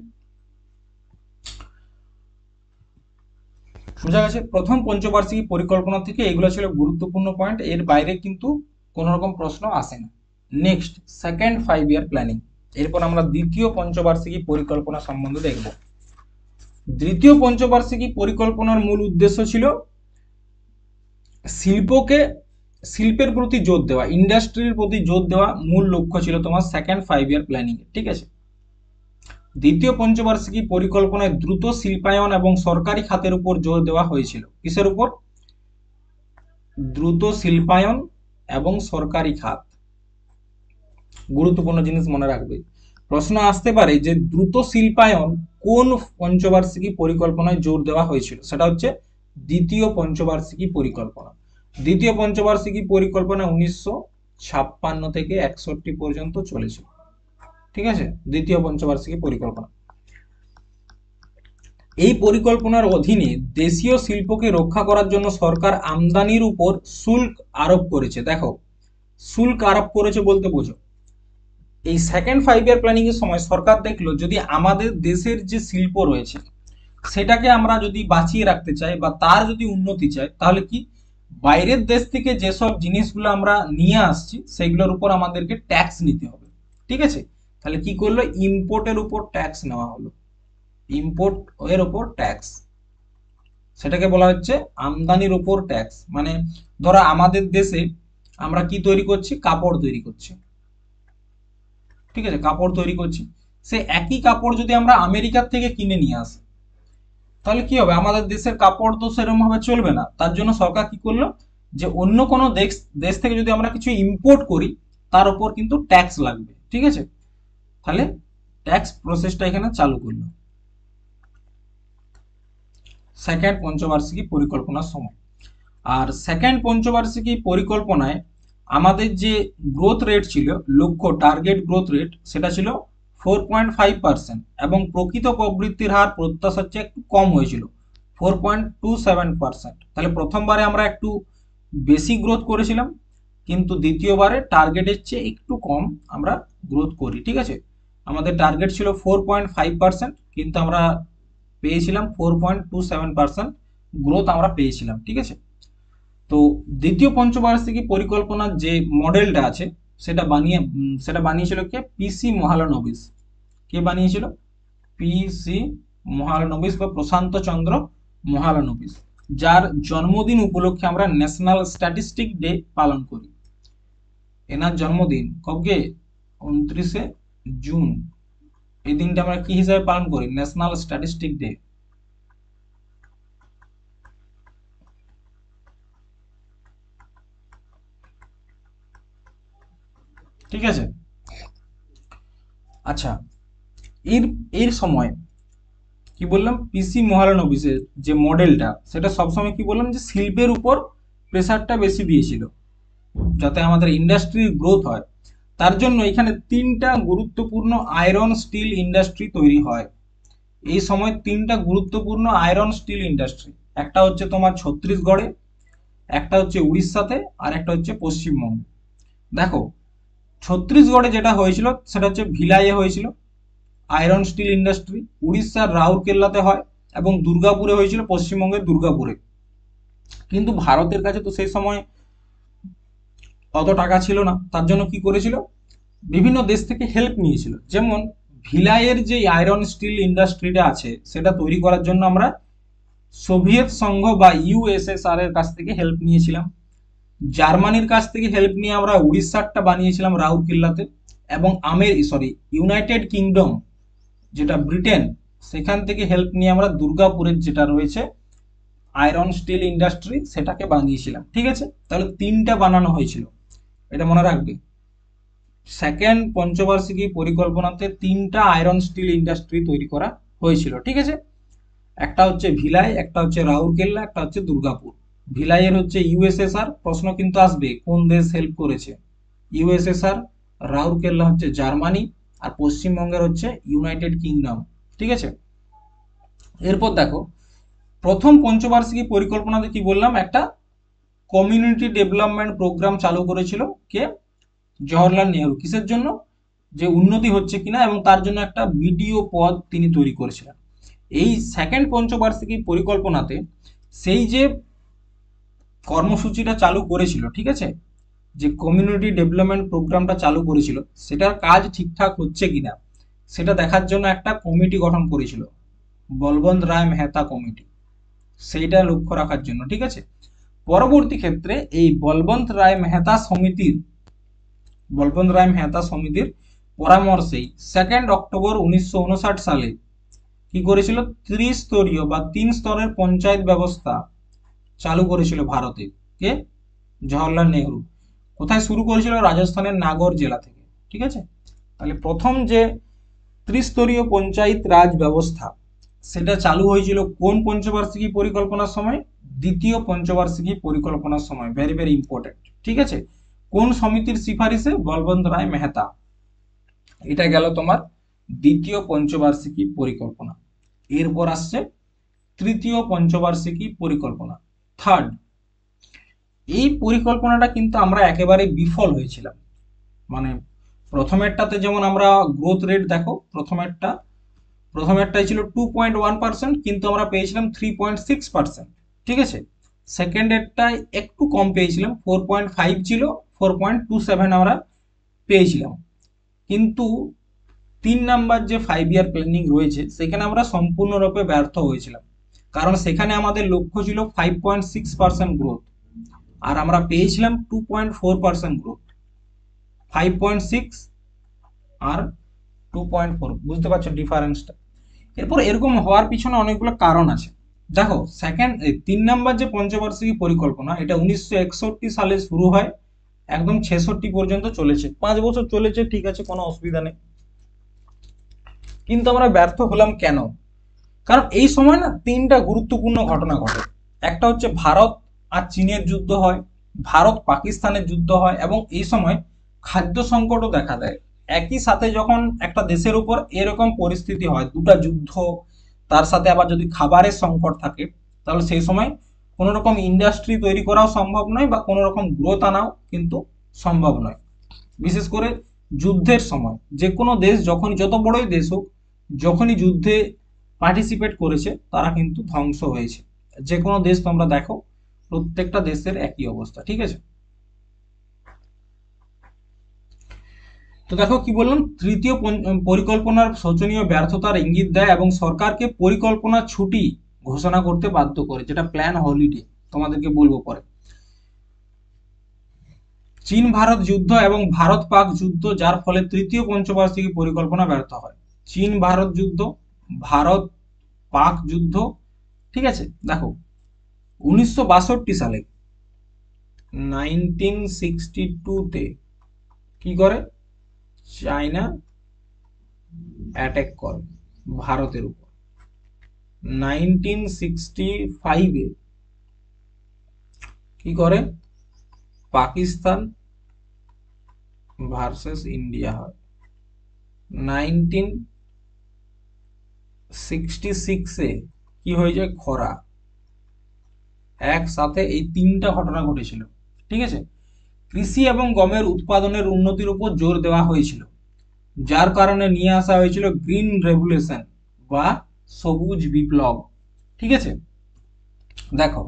বোঝা গেছে? প্রথম পঞ্চবার্ষিকী পরিকল্পনা থেকে এগুলো ছিল গুরুত্বপূর্ণ পয়েন্ট, এর বাইরে কিন্তু কোনো রকম প্রশ্ন আসে না। নেক্সট, সেকেন্ড 5 ইয়ার প্ল্যানিং। এরপর আমরা দ্বিতীয় পঞ্চবার্ষিকী পরিকল্পনা সম্বন্ধে দেখব। দ্বিতীয় পঞ্চবার্ষিকী পরিকল্পনার মূল উদ্দেশ্য ছিল শিল্পের প্রতি জোর দেওয়া, ইন্ডাস্ট্রির প্রতি জোর দেওয়া মূল লক্ষ্য ছিল তোমার সেকেন্ড 5 ইয়ার প্ল্যানিং, ঠিক আছে। দ্বিতীয় পঞ্চবার্ষিকী পরিকল্পনায় দ্রুত শিল্পায়ন এবং সরকারি খাতের উপর জোর দেওয়া হয়েছিল। কিসের উপর? দ্রুত শিল্পায়ন এবং সরকারি খাত। গুরুত্বপূর্ণ জিনিস মনে রাখবে, প্রশ্ন আসতে পারে যে দ্রুত শিল্পায়ন কোন পঞ্চবার্ষিকী পরিকল্পনায় জোর দেওয়া হয়েছিল? সেটা হচ্ছে দ্বিতীয় পঞ্চবার্ষিকী পরিকল্পনা। দ্বিতীয় পঞ্চবার্ষিকী পরিকল্পনা 1956 থেকে 61 পর্যন্ত চলেছিল, ঠিক আছে। দ্বিতীয় পঞ্চবার্ষিকী পরিকল্পনা, এই পরিকল্পনার অধীনে দেশীয় শিল্পকে রক্ষা করার জন্য সরকার আমদানির উপর শুল্ক আরোপ করেছে। দেখো, শুল্ক আরোপ করেছে বলতে বোঝো, এই সেকেন্ড 5 ইয়ার প্ল্যানিং এর সময় সরকার দেখলো যদি আমাদের দেশের যে শিল্প রয়েছে সেটাকে আমরা যদি বাঁচিয়ে রাখতে চাই বা তার যদি উন্নতি চাই, তাহলে কি বাইরের দেশ থেকে যেসব জিনিসগুলো আমরা নিয়ে আসছি সেগুলোর উপর আমাদেরকে ট্যাক্স নিতে হবে, ঠিক আছে। তাহলে কি করলো? ইম্পোর্টের উপর ট্যাক্স নেওয়া হলো, ইম্পোর্ট এর উপর ট্যাক্স, সেটাকে বলা হচ্ছে আমদানির উপর ট্যাক্স। মানে ধরো আমাদের দেশে আমরা কি তৈরি করছি? কাপড় তৈরি করছি, ঠিক আছে, কাপড় তৈরি করছি। সে একই কাপড় যদি আমরা আমেরিকার থেকে কিনে নিয়ে আসি, তাহলে কি হবে? আমাদের দেশের কাপড় তো সেরকম ভাবে চলবে না। তার জন্য সরকার কি করলো, যে অন্য কোনো দেশ দেশ থেকে যদি আমরা কিছু ইম্পোর্ট করি তার উপর কিন্তু ট্যাক্স লাগবে, ঠিক আছে। তাহলে ট্যাক্স প্রসেসটা এখানে চালু করলো সেকেন্ড পঞ্চবার্ষিকী পরিকল্পনার সময়। আর সেকেন্ড পঞ্চবার্ষিকী পরিকল্পনায় আমাদের যে গ্রোথ রেট ছিল, লক্ষ্য টার্গেট গ্রোথ রেট, সেটা ছিল 4.5%, এবং প্রকৃত প্রবৃদ্ধির হার প্রত্যাশার চেয়ে একটু কম হয়েছিল, 4.27%। তাহলে প্রথমবারে আমরা একটু বেশি গ্রোথ করেছিলাম, কিন্তু দ্বিতীয়বারে টার্গেটের চেয়ে একটু কম আমরা গ্রোথ করি, ঠিক আছে। আমাদের টার্গেট ছিল 4.5%, কিন্তু আমরা পেয়েছিলাম 4.27% গ্রোথ আমরা পেয়েছিলাম, ঠিক আছে। তো দ্বিতীয় পঞ্চবার্ষিকী পরিকল্পনার যে মডেলটা আছে সেটা বানিয়েছিল কে? পিসি মহালানবিস। কে বানিয়েছিল? পিসি মহালানবিস বা প্রশান্ত চন্দ্র মহালানবিস, যার জন্মদিন উপলক্ষে আমরা ন্যাশনাল স্ট্যাটিস্টিক ডে পালন করি। এনার জন্মদিন কবে? 29শে জুন। এই দিনটা আমরা কি হিসাবে পালন করি? ন্যাশনাল স্ট্যাটিস্টিক ডে, ঠিক আছে। আচ্ছা, এর এর সময় কি বললাম? পিসি মহালানবিসের যে মডেলটা সেটা সবসময় কি বললাম, যে শিল্পের উপর প্রেসারটা বেশি দিয়েছিল যাতে আমাদের ইন্ডাস্ট্রির গ্রোথ হয়। তার জন্য এখানে 3টা গুরুত্বপূর্ণ আয়রন স্টিল ইন্ডাস্ট্রি তৈরি হয়। এই সময় 3টা গুরুত্বপূর্ণ আয়রন স্টিল ইন্ডাস্ট্রি, একটা হচ্ছে তোমার ছত্তিশগড়ে, একটা হচ্ছে উড়িষ্যাতে, আর একটা হচ্ছে পশ্চিমবঙ্গে। দেখো, ছত্তিশগড়ে যেটা হয়েছিল সেটা হচ্ছে ভিলাইয়ে হয়েছিল আয়রন স্টিল ইন্ডাস্ট্রি, উড়িষ্যার রাউরকেল্লাতে হয়, এবং দুর্গাপুরে হয়েছিল পশ্চিমবঙ্গের দুর্গাপুরে। কিন্তু ভারতের কাছে তো সেই সময় অত টাকা ছিল না, তার জন্য কি করেছিল, বিভিন্ন দেশ থেকে হেল্প নিয়েছিল। যেমন ভিলাইয়ের যে আয়রন স্টিল ইন্ডাস্ট্রিটা আছে সেটা তৈরি করার জন্য আমরা সোভিয়েত সংঘ বা ইউএসএসআর এর কাছ থেকে হেল্প নিয়েছিলাম। জার্মানির কাছ থেকে হেল্প নিয়ে আমরা উড়িষ্যারটা বানিয়েছিলাম রাউরকেল্লাতে। এবং ইউনাইটেড কিংডম, যেটা ব্রিটেন, সেখান থেকে হেল্প নিয়ে আমরা দুর্গাপুরের যেটা রয়েছে আয়রন স্টিল ইন্ডাস্ট্রি সেটাকে বানিয়েছিলাম। ঠিক আছে, তাহলে তিনটা বানানো হয়েছিল, এটা মনে রাখবে। সেকেন্ড পঞ্চবার্ষিকী পরিকল্পনাতে তিনটা আয়রন স্টিল ইন্ডাস্ট্রি তৈরি করা হয়েছিল। ঠিক আছে, একটা হচ্ছে ভিলাই, একটা হচ্ছে রাউরকেল্লা, একটা হচ্ছে দুর্গাপুর। ভিলাইয়ের হচ্ছে ইউএসএসআর, প্রশ্ন কিন্তু আসবে কোন দেশ হেল্প করেছে, ইউএসএসআর। রাউরকেল্লা হচ্ছে জার্মানি, আর পশ্চিমবঙ্গের হচ্ছে ইউনাইটেড কিংডম। ঠিক আছে, এরপর দেখো, প্রথম পঞ্চবার্ষিকী পরিকল্পনাতে কি বললাম, একটা কমিউনিটি ডেভেলপমেন্ট প্রোগ্রাম চালু করেছিল কে, জওহরলাল নেহরু। কিসের জন্য, যে উন্নতি হচ্ছে কিনা এবং তার জন্য একটা বিডিও পদ তিনি তৈরি করেছিলেন। এই সেকেন্ড পঞ্চবার্ষিকী পরিকল্পনাতে সেই যে কর্মসূচিটা চালু করেছিল, ঠিক আছে, যে কমিউনিটি ডেভেলপমেন্ট প্রোগ্রামটা চালু করেছিল, সেটার কাজ ঠিকঠাক হচ্ছে কিনা সেটা দেখার জন্য একটা কমিটি গঠন করেছিল, বলবন্ত রায় মেহতা কমিটি, সেইটা লক্ষ্য রাখার জন্য। ঠিক আছে, পরবর্তী ক্ষেত্রে এই বলবন্ত রায় মেহতা সমিতির পরামর্শেই 2 অক্টোবর 1959 সালে কি করেছিল, ত্রিস্তরীয় বা 3 স্তরের পঞ্চায়েত ব্যবস্থা চালু করেছিল ভারতে। কে, জওহরলাল নেহরু। কোথায় শুরু করেছিল, রাজস্থানের নাগর জেলা থেকে। ঠিক আছে, তাহলে প্রথম যে ত্রিস্তরীয় পঞ্চায়েত রাজ ব্যবস্থা সেটা চালু হয়েছিল কোন পঞ্চবার্ষিকী পরিকল্পনার সময়, দ্বিতীয় পঞ্চবার্ষিকী পরিকল্পনার সময়। Very very important. ঠিক আছে, কোন সমিতির সিফারিশে, বলবন্ত রায় মেহতা। এটা গেল তোমার দ্বিতীয় পঞ্চবার্ষিকী পরিকল্পনা। এরপর আসছে তৃতীয় পঞ্চবার্ষিকী পরিকল্পনা, থার্ড। এই পরিকল্পনাটা কিন্তু আমরা একেবারে বিফল হয়েছিলাম। মানে প্রথমেরটাতে যেমন আমরা গ্রোথ রেট দেখো, প্রথমেরটাই ছিল 2.1%, কিন্তু আমরা পেয়েছিলাম 3.6%। ঠিক আছে, সেকেন্ডেরটাই একটু কম পেয়েছিলাম, 4.5 ছিল, 4.27 আমরা পেয়েছিলাম। কিন্তু 3 নাম্বার যে 5 ইয়ার প্ল্যানিং রয়েছে সেখানে আমরা সম্পূর্ণরূপে ব্যর্থ হয়েছিলাম, কারণ সেখানে আমাদের লক্ষ্য ছিল 5.6% গ্রোথ, আর আমরা পেয়েছিলাম 2.4% গ্রোথ। 5.6 আর 2.4, বুঝতে পারছো ডিফারেন্সটা। এরপর এরকম হওয়ার পিছনে অনেকগুলো কারণ আছে। দেখো, 3 নাম্বার যে পঞ্চবার্ষিকী পরিকল্পনা, এটা 1961 সালে শুরু হয়, একদম 66 পর্যন্ত চলেছে, 5 বছর চলেছে। ঠিক আছে, কোনো অসুবিধা নেই। কিন্তু আমরা ব্যর্থ হলাম কেন, কারণ এই সময় না তিনটা গুরুত্বপূর্ণ ঘটনা ঘটে। একটা হচ্ছে ভারত আর চীনের যুদ্ধ হয়, ভারত পাকিস্তানের যুদ্ধ হয়, এবং এই সময় খাদ্য সংকটও দেখা দেয়। একই সাথে যখন একটা দেশের উপর এরকম পরিস্থিতি হয়, দুটা যুদ্ধ, তার সাথে আবার যদি খাবারের সংকট থাকে, তাহলে সেই সময় কোনো রকম ইন্ডাস্ট্রি তৈরি করাও সম্ভব নয়, বা কোনো রকম গ্রোথ আনাও কিন্তু সম্ভব নয়। বিশেষ করে যুদ্ধের সময় যে কোনো দেশ, যখন যত বড়ই দেশ হোক, যখনই যুদ্ধে পার্টিসিপেট করেছে তারা কিন্তু ধ্বংস হয়েছে। যে কোনো দেশ তোমরা দেখো, প্রত্যেকটা দেশের একই অবস্থা। ঠিক আছে, তো দেখো কি বললাম, তৃতীয় পরিকল্পনার শোচনীয় ব্যর্থতার ইঙ্গিত দেয় এবং সরকারকে পরিকল্পনা ছুটি ঘোষণা করতে বাধ্য করে, যেটা প্ল্যান হলিডে, তোমাদেরকে বলবো পরে। চীন ভারত যুদ্ধ এবং ভারত পাক যুদ্ধ, যার ফলে তৃতীয় পঞ্চবার্ষিকী পরিকল্পনা ব্যর্থ হয়। চীন ভারত যুদ্ধ, ভারত পাক যুদ্ধ। ঠিক আছে, দেখো 1962 সালে, 1962-তে কি করে, চায়না অ্যাটাক করে ভারতের উপর। 1965-এ কি করে, পাকিস্তান ভার্সেস ইন্ডিয়া হয়। 1966-এ কি হয়ে যায়, খরা। একসাথে এই তিনটা ঘটনা ঘটেছিল। ঠিক আছে, কৃষি এবং গমের উৎপাদনের উন্নতির উপর জোর দেওয়া হয়েছিল, যার কারণে নিয়ে আসা হয়েছিল গ্রিন রেভলিউশন বা সবুজ বিপ্লব। ঠিক আছে, দেখো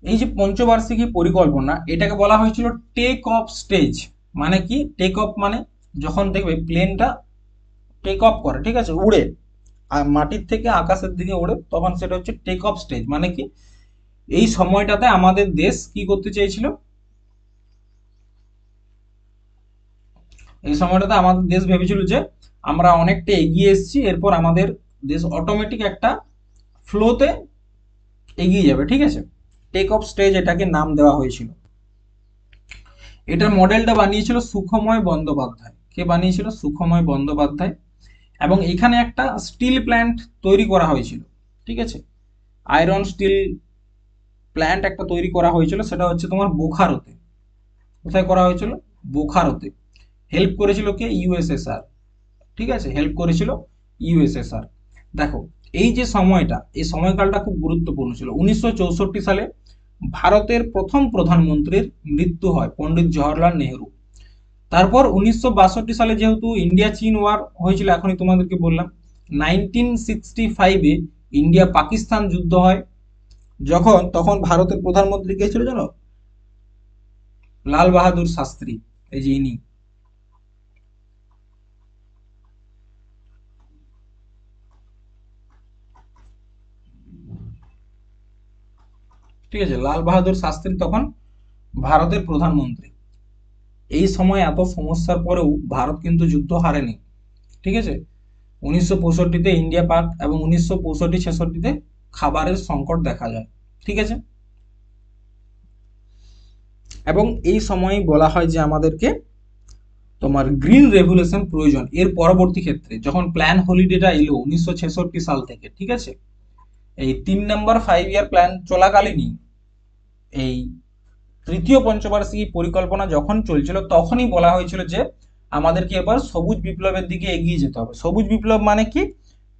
এই যে পঞ্চবার্ষিকী পরিকল্পনা, এটাকে বলা হয়েছিল টেক অফ স্টেজ। মানে কি টেক অফ মানে, যখন দেখবে প্লেনটা টেক অফ করে, ঠিক আছে, উড়ে আর মাটির থেকে আকাশের দিকে ওড়ে, তখন সেটা হচ্ছে টেক অফ স্টেজ। মানে কি এই সময়টাতে আমাদের দেশ কি করতে চেয়েছিল, এই সময়টাতে আমাদের দেশ ভেবেছিল যে আমরা অনেকটা এগিয়ে এসেছি, এরপর আমাদের দেশ অটোমেটিক একটা ফ্লোতে এগিয়ে যাবে। ঠিক আছে, টেক অফ স্টেজ এটাকে নাম দেওয়া হয়েছিল। এটার মডেলটা বানিয়েছিল সুখময় বন্দ্যোপাধ্যায়। কে বানিয়েছিল? সুখময় বন্দ্যোপাধ্যায়। এবং এখানে একটা স্টিল প্ল্যান্ট তৈরি করা হয়েছিল। ঠিক আছে, আয়রন স্টিল প্ল্যান্ট একটা তৈরি করা হয়েছিল, সেটা হচ্ছে তোমার বোখারোতে। কোথায় করা হয়েছিল? বোখারোতে। হেল্প করেছিল কে? ইউএসএসআর। ঠিক আছে, হেল্প করেছিল ইউএসএসআর। দেখো এই যে সময়টা, এই সময়কালটা খুব গুরুত্বপূর্ণ ছিল। 1964 সালে ভারতের প্রথম প্রধানমন্ত্রীর মৃত্যু হয়, পণ্ডিত জওহরলাল নেহরু। তারপর 1962 সালে যেহেতু ইন্ডিয়া চীন ওয়ার হয়েছিল, এখনই তোমাদেরকে বললাম। 1965-এ ইন্ডিয়া পাকিস্তান যুদ্ধ হয়, তখন ভারতের প্রধানমন্ত্রী কে ছিল জানো? লাল বাহাদুর শাস্ত্রী। এই যে ইনি। ঠিক আছে, লাল বাহাদুর শাস্ত্রী তখন ভারতের প্রধানমন্ত্রী। এই সময় এত সমস্যার পরেও ভারত কিন্তু যুদ্ধ হারেনি। ঠিক আছে, 1965-তে ইন্ডিয়া পাক এবং 1965-66-তে খাবারের সংকট দেখা যায়। ঠিক আছে, এবং এই সময়ই বলা হয় যে আমাদেরকে তোমার গ্রিন রেভলিউশন প্রয়োজন। এর পরবর্তী ক্ষেত্রে যখন প্ল্যান হলিডেটা এলো 1966 সাল থেকে, ঠিক আছে, এই 3 নম্বর 5 ইয়ার প্ল্যান চলাকালীনই, এই তৃতীয় পঞ্চবার্ষিকী পরিকল্পনা যখন চলছিল, তখনই বলা হয়েছিল যে আমাদেরকে এবার সবুজ বিপ্লবের দিকে এগিয়ে যেতে হবে। সবুজ বিপ্লব মানে কি?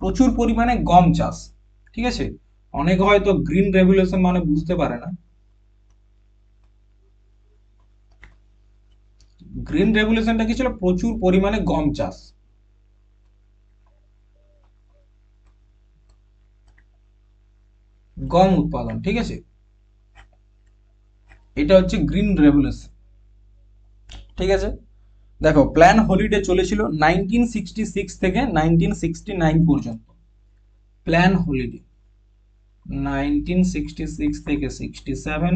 প্রচুর পরিমাণে গম চাষ। ঠিক আছে, অনেকে হয়তো গ্রিন রেভলিউশন মানে বুঝতে পারে না। গ্রিন রেভলিউশনটা কি ছিল? প্রচুর পরিমাণে গম চাষ, গম উৎপাদন। ঠিক আছে, এটা হচ্ছে গ্রিন রেভলিউশন। ঠিক আছে, দেখো প্ল্যান হলিডে চলেছিল 1966 থেকে 1969 পর্যন্ত। প্ল্যান হলিডে 1966 থেকে 67,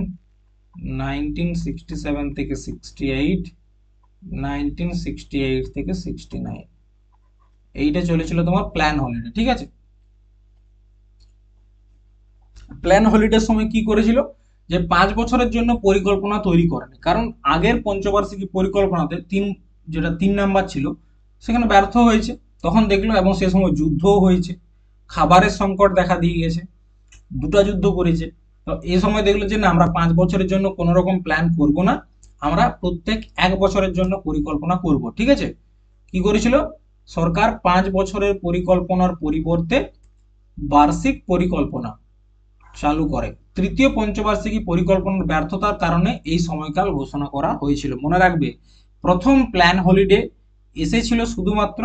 1967 থেকে 68, 1968 থেকে 69, এইটা চলেছিল তোমার প্ল্যান হলিডে। ঠিক আছে, প্ল্যান হলিডের সময় কি করেছিল, যে 5 বছরের জন্য পরিকল্পনা তৈরি করেনি। কারণ আগের পঞ্চবার্ষিকী পরিকল্পনাতে যেটা 3 নাম্বার ছিল, সেখানে ব্যর্থ হয়েছে। তখন দেখলো, এবং সে সময় যুদ্ধও হয়েছে, খাবারের সংকট দেখা দিয়ে গেছে, দুটা যুদ্ধ করেছে। তো এই সময় দেখলো যে না, আমরা 5 বছরের জন্য কোনো রকম প্ল্যান করব না, আমরা প্রত্যেক 1 বছরের জন্য পরিকল্পনা করব। ঠিক আছে, কি করেছিল সরকার? 5 বছরের পরিকল্পনার পরিবর্তে বার্ষিক পরিকল্পনা চালু করে। তৃতীয় পঞ্চবার্ষিকী পরিকল্পনার ব্যর্থতার কারণে এই সময়কাল ঘোষণা করা হয়েছিল। মনে রাখবে, প্রথম প্ল্যান হলিডে এসেছিল শুধুমাত্র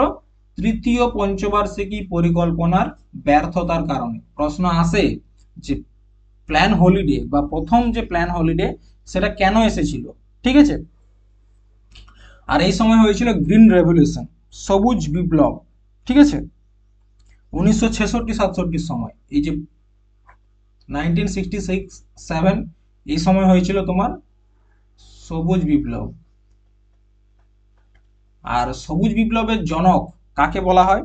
তৃতীয় পঞ্চবার্ষিকী পরিকল্পনার ব্যর্থতার কারণে। প্রশ্ন আসে যে প্ল্যান হলিডে বা প্রথম যে প্ল্যান হলিডে, সেটা কেন এসেছিল? ঠিক আছে, আর এই সময় হয়েছিল গ্রিন রেভলিউশন, সবুজ বিপ্লব। ঠিক আছে, 1966-67 সময়, এই যে 1966-7, এই সময় হয়েছিল তোমার সবুজ বিপ্লব। আর সবুজ বিপ্লবের জনক কাকে বলা হয়?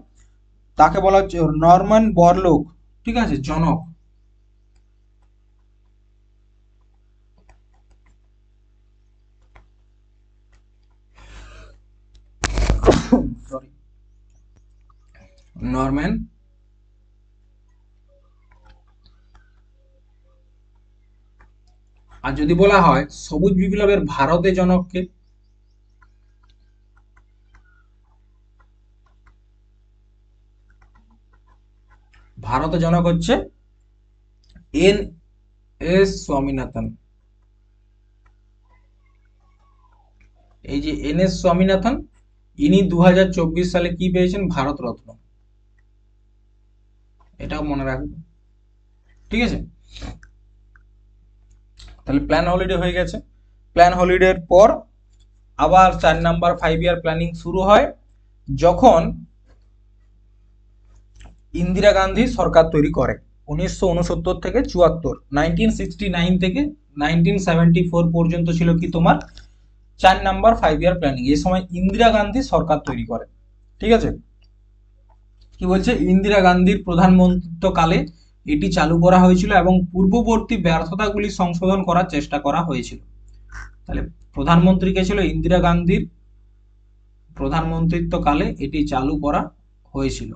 তাকে বলা হচ্ছে নরম্যান বরলোক। ঠিক আছে, জনক। Sorry, Norman. আর যদি বলা হয় সবুজ বিপ্লবের ভারতে জনককে? ভারতে জনক হচ্ছে এন এস স্বামীনাথন। এই যে এন এস স্বামীনাথন, ইনি 2024 সালে কি পেয়েছেন? ভারত রত্ন। এটাও মনে রাখবে, ঠিক আছে? তাহলে প্ল্যান হলিডে হয়ে গেছে। প্ল্যান হলিডের পর আবার 4 নাম্বার 5 ইয়ার প্ল্যানিং শুরু হয়, যখন ইন্দিরা গান্ধী সরকার তৈরি করে 1969 থেকে 74, 1969 থেকে 1974 পর্যন্ত ছিল কি তোমার 4 নাম্বার 5 ইয়ার প্ল্যানিং। এই সময় ইন্দিরা গান্ধী সরকার তৈরি করে, ঠিক আছে? কি বলছে? ইন্দিরা গান্ধীর প্রধানমন্ত্রিত্ব কালে এটি চালু করা হয়েছিল এবং পূর্ববর্তী ব্যর্থতাগুলি সংশোধন করার চেষ্টা করা হয়েছিল। তাহলে প্রধানমন্ত্রী কে ছিল? ইন্দিরা গান্ধীর প্রধানমন্ত্রিত্ব কালে এটি চালু করা হয়েছিল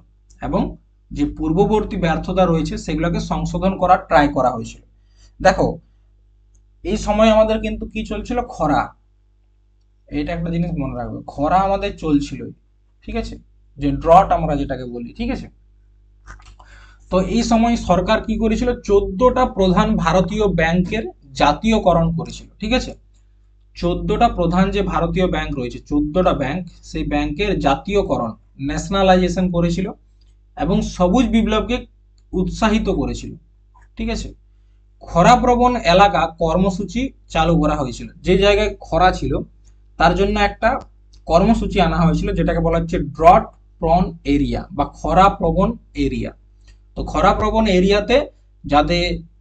এবং যে পূর্ববর্তী ব্যর্থতা রয়েছে সেগুলোকে সংশোধন করার ট্রাই করা হয়েছিল। দেখো, এই সময় আমাদের কিন্তু কি চলছিল? খরা। এটা একটা জিনিস মনে রাখবে, খরা আমাদের চলছিল, ঠিক আছে? যে ড্রট আমরা যেটাকে বলি, ঠিক আছে? তো এই সময় সরকার কি করেছিল? 14টা প্রধান ভারতীয় ব্যাংকের জাতীয়করণ করেছিল, ঠিক আছে? 14টা প্রধান যে ভারতীয় ব্যাংক রয়েছে, 14টা ব্যাংক, সেই ব্যাংকের জাতীয়করণ, ন্যাশনালাইজেশন করেছিল এবং সবুজ বিপ্লবকে উৎসাহিত করেছিল, ঠিক আছে? খরাপ্রবণ এলাকা কর্মসূচি চালু করা হয়েছিল। যে জায়গায় খরা ছিল তার জন্য একটা কর্মসূচি আনা হয়েছিল, যেটাকে বলা হচ্ছে ড্রট প্রন এরিয়া বা খরাপ্রবণ এরিয়া। তো খরাপ্রবণ এরিয়াতে যাতে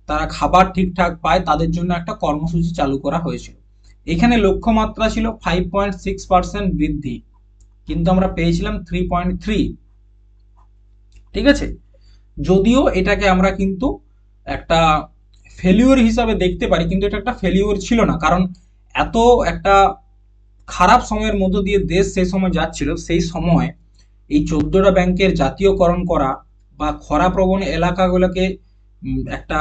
তারা খাবার ঠিকঠাক পায় তাদের জন্য একটা কর্মসূচি চালু করা হয়েছিল। এখানে লক্ষ্যমাত্রা ছিল 5.6% বৃদ্ধি, কিন্তু আমরা পেয়েছিলাম 3.3, ঠিক আছে? যদিও এটাকে আমরা কিন্তু একটা ফেলিওর হিসাবে দেখতে পারি, কিন্তু এটা একটা ফেলিওর ছিল না, কারণ এত একটা খারাপ সময়ের মধ্য দিয়ে দেশ সেই সময় যাচ্ছিল, সেই সময় এই 14টা ব্যাংকের জাতীয়করণ করা বা খরাপ্রবণ এলাকাগুলোকে একটা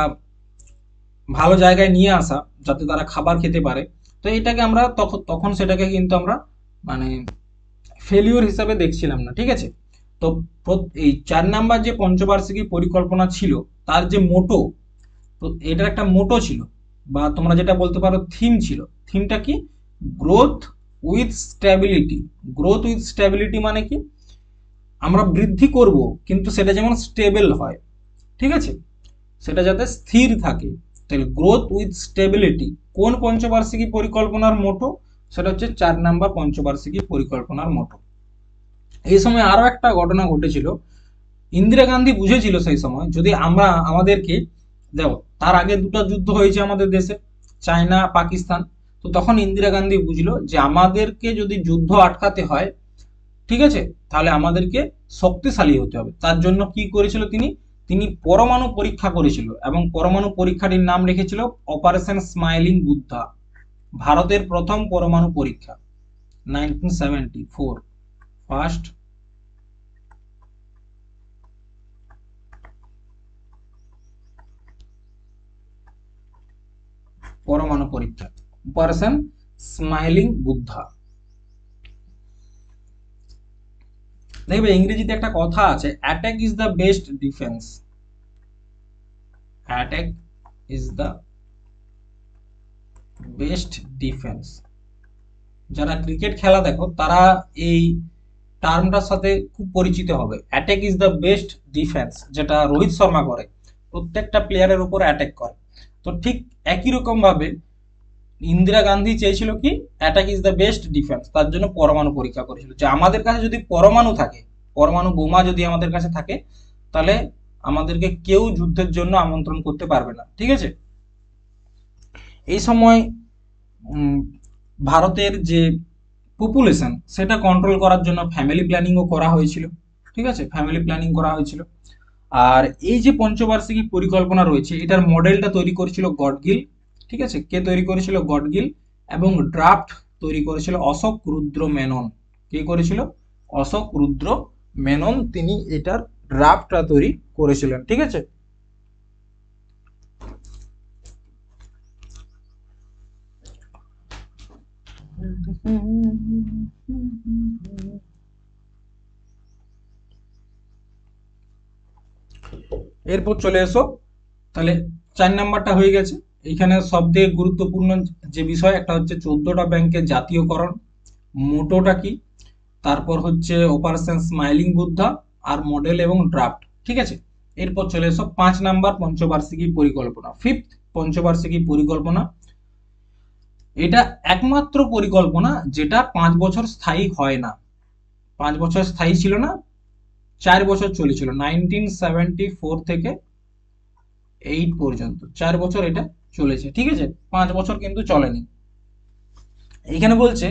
ভালো জায়গায় নিয়ে আসা যাতে তারা খাবার খেতে পারে, তো এটাকে আমরা তখন তখন সেটাকে কিন্তু আমরা মানে ফেলিওর হিসাবে দেখছিলাম না, ঠিক আছে? তো এই 4 নাম্বার যে পঞ্চবার্ষিকী পরিকল্পনা ছিল তার যে মোটো, তো এটার একটা মোটো ছিল বা তোমরা যেটা বলতে পারো থিম ছিল। থিমটা কি? Growth with stability. Growth with stability মানে কি? আমরা বৃদ্ধি করব কিন্তু সেটা যেমন স্টেবল হয়, ঠিক আছে? সেটা যাতে স্থির থাকে। তাহলে গ্রোথ উইথ স্টেবিলিটি কোন পঞ্চবার্ষিকী পরিকল্পনার মোটো? সেটা হচ্ছে 4 নাম্বার পঞ্চবার্ষিকী পরিকল্পনার মোটো। এই সময় আরো একটা ঘটনা ঘটেছিল। ইন্দিরা গান্ধী বুঝেছিল সেই সময় যদি আমরা আমাদেরকে, দেখো তার আগে দুটো যুদ্ধ হয়েছে আমাদের দেশে, চায়না পাকিস্তান। তো তখন ইন্দিরা গান্ধী বুঝলো যে আমাদেরকে যদি যুদ্ধ আটকাতে হয়, ঠিক আছে, তাহলে আমাদেরকে শক্তিশালী হতে হবে। তার জন্য কি করেছিল তিনি? তিনি পরমাণু পরীক্ষা করেছিল এবং পরমাণু পরীক্ষাটির নাম রেখেছিল অপারেশন স্মাইলিং বুদ্ধা। ভারতের প্রথম পরমাণু পরীক্ষা 1974, ফার্স্ট পরমাণু পরীক্ষা, অপারেশন স্মাইলিং বুদ্ধা। দেখবে ইংরেজিতে একটা কথা আছে, attack is the best defence. Attack is the best defence. যারা ক্রিকেট খেলা দেখো তারা এই টার্মটার সাথে খুব পরিচিত হবে। Attack is the best defence, যেটা রোহিত শর্মা করে, প্রত্যেকটা প্লেয়ারের উপর অ্যাটাক করে। তো ঠিক একই রকম ভাবে ইন্দিরা গান্ধী চেয়েছিল কি? Attack is the best defence. তার জন্য পরমাণু পরীক্ষা করেছিল, যে আমাদের কাছে যদি পরমাণু থাকে, পরমাণু বোমা যদি আমাদের কাছে থাকে, তাহলে আমাদেরকে কেউ যুদ্ধের জন্য আমন্ত্রণ করতে পারবে না, ঠিক আছে? এই সময় উম, ভারতের যে পপুলেশন সেটা কন্ট্রোল করার জন্য ফ্যামিলি প্ল্যানিংও করা হয়েছিল, ঠিক আছে? ফ্যামিলি প্ল্যানিং করা হয়েছিল। আর এই যে পঞ্চবার্ষিকী পরিকল্পনা রয়েছে এটার মডেলটা তৈরি করেছিল গডগিল, ঠিক আছে? কে তৈরি করেছিল? গডগিল। এবং ড্রাফট তৈরি করেছিল অশোক রুদ্র মেনন। কে করেছিল? অশোক রুদ্র মেনন, তিনি এটার ড্রাফটটা তৈরি করেছিলেন, ঠিক আছে? এরপর চলে এসো, তাহলে 4 নাম্বারটা হয়ে গেছে। এখানে সবথেকে গুরুত্বপূর্ণ যে বিষয় একটা হচ্ছে 14টা ব্যাংকের জাতীয়করণ, মোটোটা কি, তারপর হচ্ছে অপারেশন স্মাইলিং বুদ্ধা, আর মডেল এবং ড্রাফট। ঠিক আছে, এরপর চলে এসো 5 নাম্বার পঞ্চবার্ষিকী পরিকল্পনা, ফিফথ পঞ্চবার্ষিকী পরিকল্পনা। এটা একমাত্র পরিকল্পনা যেটা 5 বছর স্থায়ী হয় না। 5 বছর স্থায়ী ছিল না, 4 বছর চলেছিল, 1974 থেকে 8 পর্যন্ত 4 বছর এটা চলেছে। ঠিক আছে, 5 বছর কিন্তু চলেনি। এখানে বলছে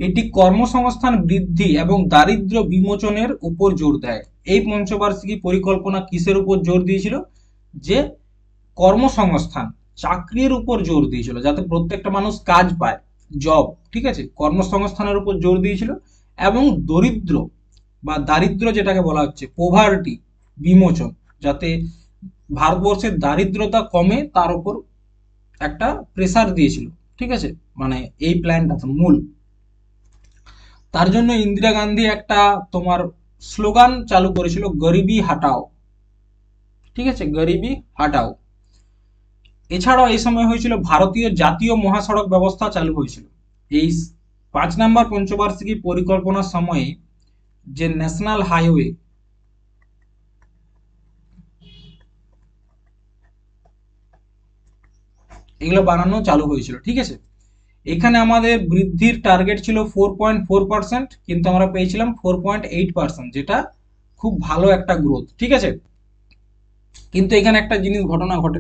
এটি কর্মসংস্থান বৃদ্ধি এবং দারিদ্র্য বিমোচনের উপর জোর দেয়। এই পঞ্চবার্ষিকী পরিকল্পনা কিসের উপর জোর দিয়েছিল? যে কর্মসংস্থান, চাকরির উপর জোর দিয়েছিল, যাতে প্রত্যেকটা মানুষ কাজ পায়, জব। ঠিক আছে, কর্মসংস্থানের উপর জোর দিয়েছিল এবং দরিদ্র বা দারিদ্র যেটাকে বলা হচ্ছে পোভার্টি বিমোচন, যাতে ভারতবর্ষের দারিদ্রতা কমে তার উপর একটা প্রেসার দিয়েছিল। ঠিক আছে, মানে এই প্ল্যানটা মূল। তার জন্য ইন্দিরা গান্ধী একটা তোমার স্লোগান চালু করেছিল, গরিবি হাটাও। ঠিক আছে, গরিবি হাটাও। এছাড়াও এই সময় হয়েছিল ভারতীয় জাতীয় মহাসড়ক ব্যবস্থা চালু হয়েছিল। এই 5 নাম্বার পঞ্চবার্ষিকী পরিকল্পনার সময়ে যে ন্যাশনাল হাইওয়ে, এগুলো বানানো চালু হয়েছিল। ঠিক আছে, এখানে আমাদের বৃদ্ধির টার্গেট ছিল 4.4%, কিন্তু আমরা পেয়েছিলাম 4.8%, যেটা খুব ভালো একটা গ্রোথ। ঠিক আছে, কিন্তু এখানে একটা জিনিস ঘটনা ঘটে।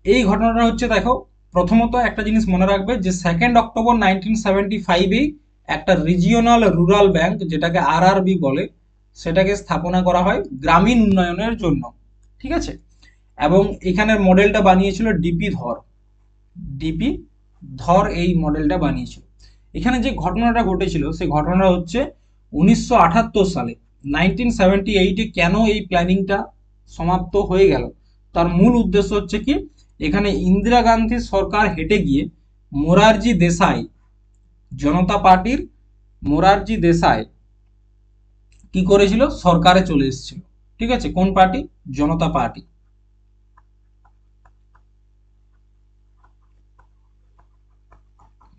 এই ঘটনাটা হচ্ছে, দেখো, প্রথমত একটা জিনিস মনে রাখবে যে 2 অক্টোবর 1975-এই একটা রিজিওনাল রুরাল ব্যাংক, যেটাকে আরআরবি বলে, সেটাকে স্থাপনা করা হয় গ্রামীণ উন্নয়নের জন্য। ঠিক আছে, এবং এখানের মডেলটা বানিয়েছিল ডিপি ধর। ডিপি ধর এই মডেলটা বানিয়েছিল। এখানে যে ঘটনাটা ঘটেছিল সেই ঘটনাটা হচ্ছে 1978 সালে, 1978-এ কেন এই প্ল্যানিংটা সমাপ্ত হয়ে গেল, তার মূল উদ্দেশ্য হচ্ছে কি, এখানে ইন্দিরা গান্ধী সরকার হেঁটে গিয়ে মোরারজি দেশাই, জনতা পার্টির মোরারজি দেশাই কি করেছিল, সরকারে চলে এসেছিল। ঠিক আছে, কোন পার্টি? জনতা পার্টি।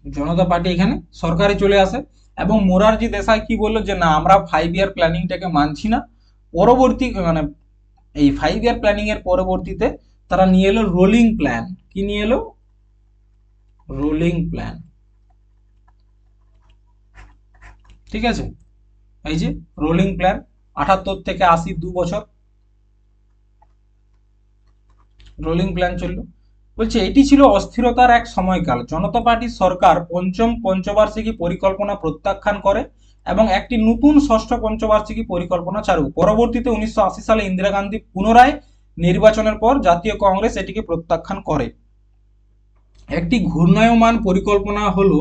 জনতা পার্টি এখানে সরকারে চলে আসে এবং মোরারজি দেশাই কি বললো যে না, আমরা 5 ইয়ার প্ল্যানিংটাকে মানছি না। পরবর্তী মানে এই 5 ইয়ার প্ল্যানিং এর পরবর্তীতে তারা নিয়ে এলো রোলিং প্ল্যান। কি নিয়ে এলো? Rolling plan. ঠিক আছে, এই যে রোলিং প্ল্যান, 78 থেকে 80, 2 বছর রোলিং প্ল্যান চললো। বলছে এটি ছিল অস্থিরতার এক সময়কাল। জনতা পার্টির সরকার পঞ্চম পঞ্চবার্ষিকী পরিকল্পনা প্রত্যাখ্যান করে এবং একটি নতুন ষষ্ঠ পঞ্চবার্ষিকী পরিকল্পনা চালু। পরবর্তীতে 1980 সালে ইন্দিরা গান্ধী পুনরায় নির্বাচনের পর জাতীয় কংগ্রেস এটিকে প্রত্যাখ্যান করে। একটি ঘূর্ণায়মান পরিকল্পনা হলো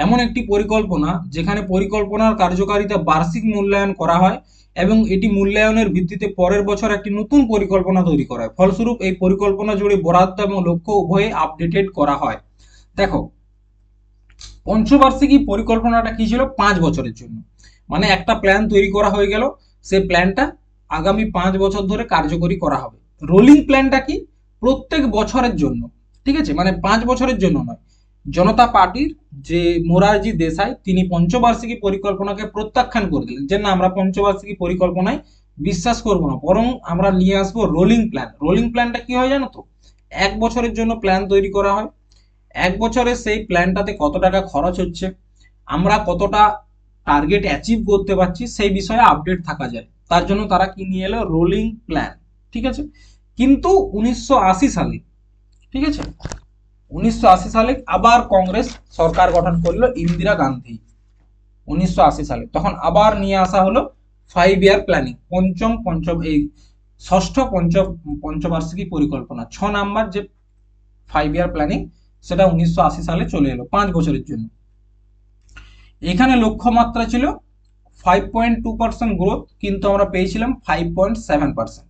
এমন একটি পরিকল্পনা যেখানে পরিকল্পনার কার্যকারিতা বার্ষিক মূল্যায়ন করা হয় এবং এটি মূল্যায়নের ভিত্তিতে পরের বছর একটি নতুন পরিকল্পনা তৈরি করা হয়। ফলস্বরূপ এই পরিকল্পনা জুড়ে বরাদ্দ এবং লক্ষ্য উভয়ে আপডেটেড করা হয়। দেখো, পঞ্চবার্ষিকী পরিকল্পনাটা কি ছিল? 5 বছরের জন্য, মানে একটা প্ল্যান তৈরি করা হয়ে গেল, সেই প্ল্যানটা আগামী 5 বছর ধরে কার্যকরী করা হবে। রোলিং প্ল্যানটা কি? প্রত্যেক বছরের জন্য। ঠিক আছে, মানে 5 বছরের জন্য নয়। জনতা পার্টির যে মোরারজি দেশাই, তিনি পঞ্চবার্ষিকী পরিকল্পনাকে প্রত্যাখ্যান করে দিলেন যে না, আমরা পঞ্চবার্ষিকী পরিকল্পনায় বিশ্বাস করব না, বরং আমরা নিয়ে আসবো রোলিং প্ল্যান। রোলিং প্ল্যানটা কি হয় জানো তো? 1 বছরের জন্য প্ল্যান তৈরি করা হয়। 1 বছরে সেই প্ল্যানটাতে কত টাকা খরচ হচ্ছে, আমরা কতটা টার্গেট অ্যাচিভ করতে পারছি, সেই বিষয়ে আপডেট থাকা যায়। তার জন্য তারা কি নিয়ে এলো? Rolling plan. ঠিক আছে, কিন্তু 1980 সালে, ঠিক আছে, 1980 সালে আবার কংগ্রেস সরকার গঠন করলো ইন্দিরা গান্ধী। 1980 সালে তখন আবার নিয়ে আসা হলো 5 ইয়ার প্ল্যানিং, এই ষষ্ঠ পঞ্চবার্ষিকী পরিকল্পনা, 6 নাম্বার যে 5 ইয়ার প্ল্যানিং, সেটা 1980 সালে চলে এলো 5 বছরের জন্য। এখানে লক্ষ্যমাত্রা ছিল 5.2% গ্রোথ, কিন্তু আমরা পেয়েছিলাম 5.7%।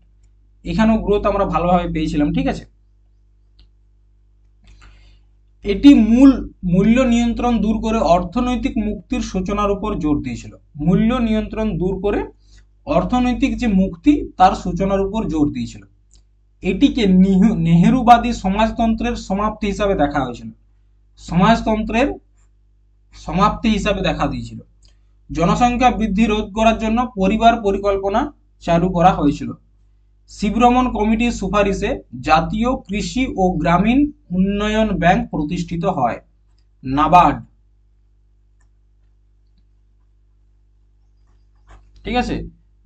এখানেও গ্রোথ আমরা ভালোভাবে পেয়েছিলাম। ঠিক আছে, এটি মূল্য নিয়ন্ত্রণ দূর করে অর্থনৈতিক মুক্তির সূচনার উপর জোর দিয়েছিল। মূল্য নিয়ন্ত্রণ দূর করে অর্থনৈতিক যে মুক্তি তার সূচনার উপর জোর দিয়েছিল। এটিকে নেহেরুবাদী সমাজতন্ত্রের সমাপ্তি হিসাবে দেখা হয়েছিল, সমাজতন্ত্রের সমাপ্তি হিসাবে দেখা দিয়েছিল। জনসংখ্যা বৃদ্ধি রোধ করার জন্য পরিবার পরিকল্পনা চালু করা হয়েছিল। শিবরমন কমিটির সুপারিশে জাতীয় কৃষি ও গ্রামীণ উন্নয়ন ব্যাংক প্রতিষ্ঠিত হয়, নাবার্ড। ঠিক আছে,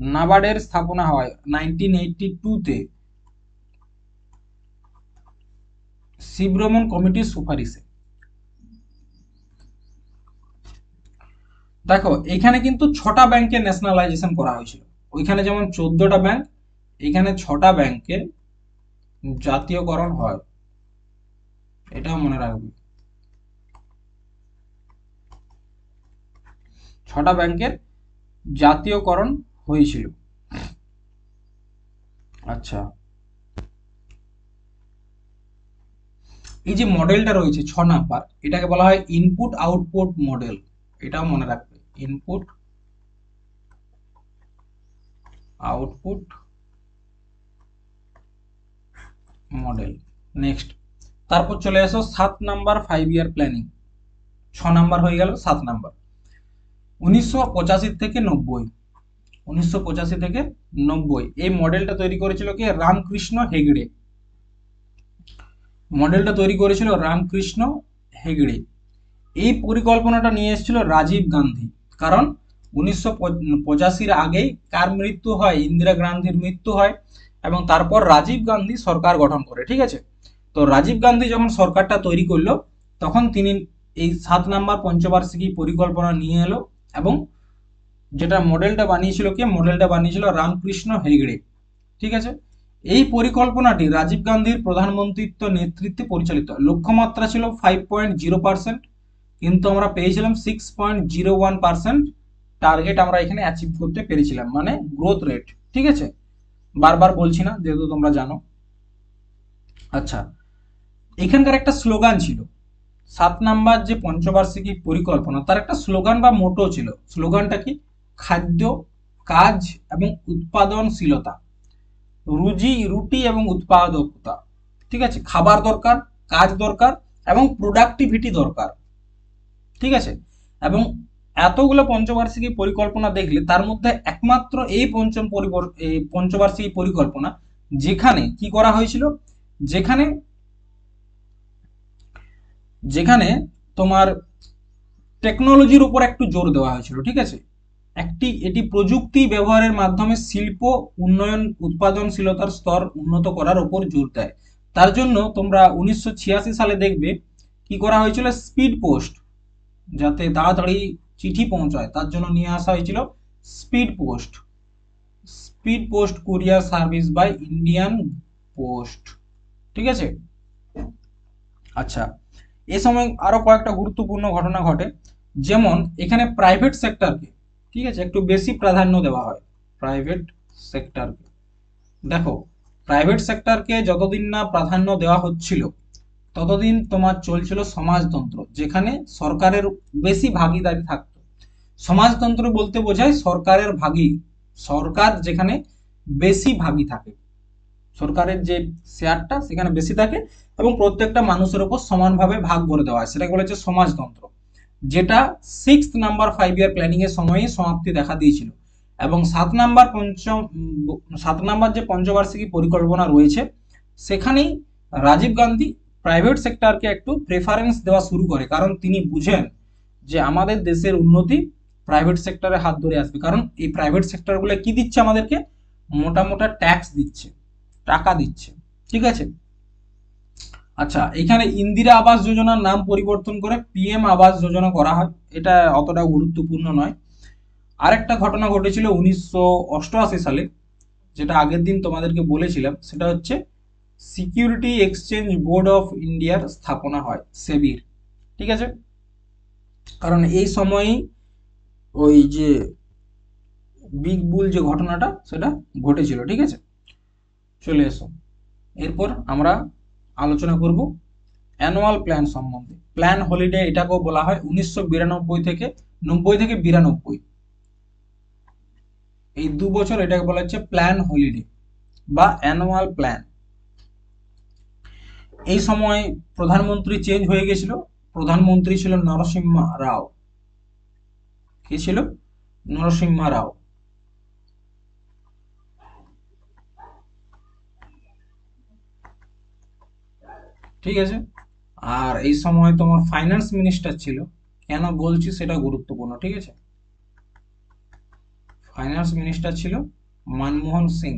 নাবার্ডের স্থাপনা হয় 1982-তে শিবরমন কমিটির সুপারিশে। দেখো এখানে কিন্তু 6টা ব্যাংকের ন্যাশনালাইজেশন করা হয়েছিল, ওইখানে যেমন 14টা ব্যাংক, এখানে 6টা ব্যাংকের জাতীয়করণ হয়, এটাও মনে রাখবে। 6টা ব্যাংকের জাতীয়করণ হয়েছিল। আচ্ছা, এই যে মডেলটা রয়েছে 6 নাম্বার, এটাকে বলা হয় ইনপুট আউটপুট মডেল, এটাও মনে রাখবে, ইনপুট আউটপুট মডেল। নেক্সট, তারপর চলে আসো 7 নাম্বার 5 ইয়ার প্ল্যানিং। 6 নাম্বার হয়ে গেল, 7 নাম্বার 1985 থেকে 90। 1985 থেকে 90 এই মডেলটা তৈরি করেছিল কে? রামকৃষ্ণ হেগড়ে। মডেলটা তৈরি করেছিল রামকৃষ্ণ হেগড়ে। এই পরিকল্পনাটা নিয়ে এসেছিল রাজীব গান্ধী, কারণ 1985-র আগেই কার মৃত্যু হয়? ইন্দিরা গান্ধীর মৃত্যু হয়, এবং তারপর রাজীব গান্ধী সরকার গঠন করে। ঠিক আছে, তো রাজীব গান্ধী যখন সরকারটা তৈরি করলো, তখন তিনি এই 7 নাম্বার পঞ্চবার্ষিকী পরিকল্পনা নিয়ে এলো, এবং যেটা মডেলটা বানিয়েছিল কে? মডেলটা বানিয়েছিল রামকৃষ্ণ হেগড়ে। ঠিক আছে, এই পরিকল্পনাটি রাজীব গান্ধীর প্রধানমন্ত্রীত্ব নেতৃত্বে পরিচালিত। লক্ষ্যমাত্রা ছিল 5.0%, কিন্তু আমরা পেয়েছিলাম 6.01%। টার্গেট আমরা এখানে অ্যাচিভ করতে পেরেছিলাম, মানে গ্রোথ রেট। ঠিক আছে, বারবার বলছি না, যেহেতু তোমরা জানো। আচ্ছা, এখানকার একটা স্লোগান ছিল, 7 নাম্বার যে পঞ্চবার্ষিকী পরিকল্পনা, তার একটা স্লোগান বা মোটো ছিল। স্লোগানটা কি? খাদ্য, কাজ এবং উৎপাদনশীলতা, রুটি এবং উৎপাদকতা। ঠিক আছে, খাবার দরকার, কাজ দরকার এবং প্রোডাক্টিভিটি দরকার। ঠিক আছে, এবং এতগুলো পঞ্চবার্ষিকী পরিকল্পনা দেখলে তার মধ্যে একমাত্র এই পঞ্চবার্ষিকী পরিকল্পনা যেখানে কি করা হয়েছিল, যেখানে যেখানে তোমার টেকনোলজির উপর একটু জোর দেওয়া হয়েছিল। ঠিক আছে, এটি প্রযুক্তি ব্যবহারের মাধ্যমে শিল্প উন্নয়ন, উৎপাদনশীলতার স্তর উন্নত করার উপর জোর দেয়। তার জন্য তোমরা 1986 সালে দেখবে কি করা হয়েছিল? স্পিড পোস্ট, যাতে তাড়াতাড়ি চিঠি পৌঁছায় তার জন্য নিয়ে আসা হয়েছিল speed post, speed post courier service by Indian post. ঠিক আছে, আচ্ছা, এ সময় আরো কয়েকটা গুরুত্বপূর্ণ ঘটনা ঘটে, যেমন এখানে প্রাইভেট সেক্টরকে, ঠিক আছে, একটু বেশি প্রাধান্য দেওয়া হয়। প্রাইভেট সেক্টরকে, দেখো প্রাইভেট সেক্টরকে যতদিন না প্রাধান্য দেওয়া হচ্ছিল, ততদিন তোমার চলছিল সমাজতন্ত্র, যেখানে সরকারের বেশি ভাগিদারি থাকতো। সমাজতন্ত্র বলতে বোঝায় সরকারের ভাগী, সরকার যেখানে বেশি ভাগী থাকে, সরকারের যে শেয়ারটা সেখানে বেশি থাকে, এবং প্রত্যেকটা মানুষের উপর সমানভাবে ভাগ করে দেওয়া হয়, সেটাকে বলা হচ্ছে সমাজতন্ত্র, যেটা 6 নাম্বার 5 ইয়ার প্ল্যানিং এর সময়ই সমাপ্তি দেখা দিয়েছিল। এবং 7 নাম্বার যে পঞ্চবার্ষিকী পরিকল্পনা রয়েছে, সেখানেই রাজীব গান্ধী প্রাইভেট সেক্টরকে একটু প্রেফারেন্স দেওয়া শুরু করে, কারণ তিনি বুঝেন যে আমাদের দেশের উন্নতি প্রাইভেট সেক্টরে হাত ধরে আসবে, কারণ এই প্রাইভেট সেক্টরগুলো কি দিচ্ছে? আমাদেরকে মোটা মোটা ট্যাক্স দিচ্ছে, টাকা দিচ্ছে। ঠিক আছে, আচ্ছা, এখানে ইন্দিরা আবাস যোজনার নাম পরিবর্তন করে পিএম আবাস যোজনা করা হয়, এটা অতটা গুরুত্বপূর্ণ নয়। আরেকটা ঘটনা ঘটেছিল 1988 সালে, যেটা আগের দিন তোমাদেরকে বলেছিলাম, সেটা হচ্ছে সিকিউরিটি এক্সচেঞ্জ বোর্ড অফ ইন্ডিয়ার স্থাপনা হয়, সেবির। ঠিক আছে, কারণ এই সময়ই ওই যে বিগ বুল যে ঘটনাটা সেটা ঘটেছিল। ঠিক আছে, চলে এসো, এরপর আমরা আলোচনা করব অ্যানুয়াল প্ল্যান সম্বন্ধে। প্ল্যান হলিডে এটাকেও বলা হয়। 1992 থেকে 92 এই 2 বছর এটাকে বলা হচ্ছে প্ল্যান হলিডে বা অ্যানুয়াল প্ল্যান। এই সময় প্রধানমন্ত্রী চেঞ্জ হয়ে গেছিল, প্রধানমন্ত্রী ছিল নরসিংহা রাও। কি ছিল? নরসিংহা রাও। ঠিক আছে। আর এই সময় তোমার ফাইন্যান্স মিনিস্টার ছিল, কেন বলছি সেটা গুরুত্বপূর্ণ, ঠিক আছে, ফাইন্যান্স মিনিস্টার ছিল মনমোহন সিং।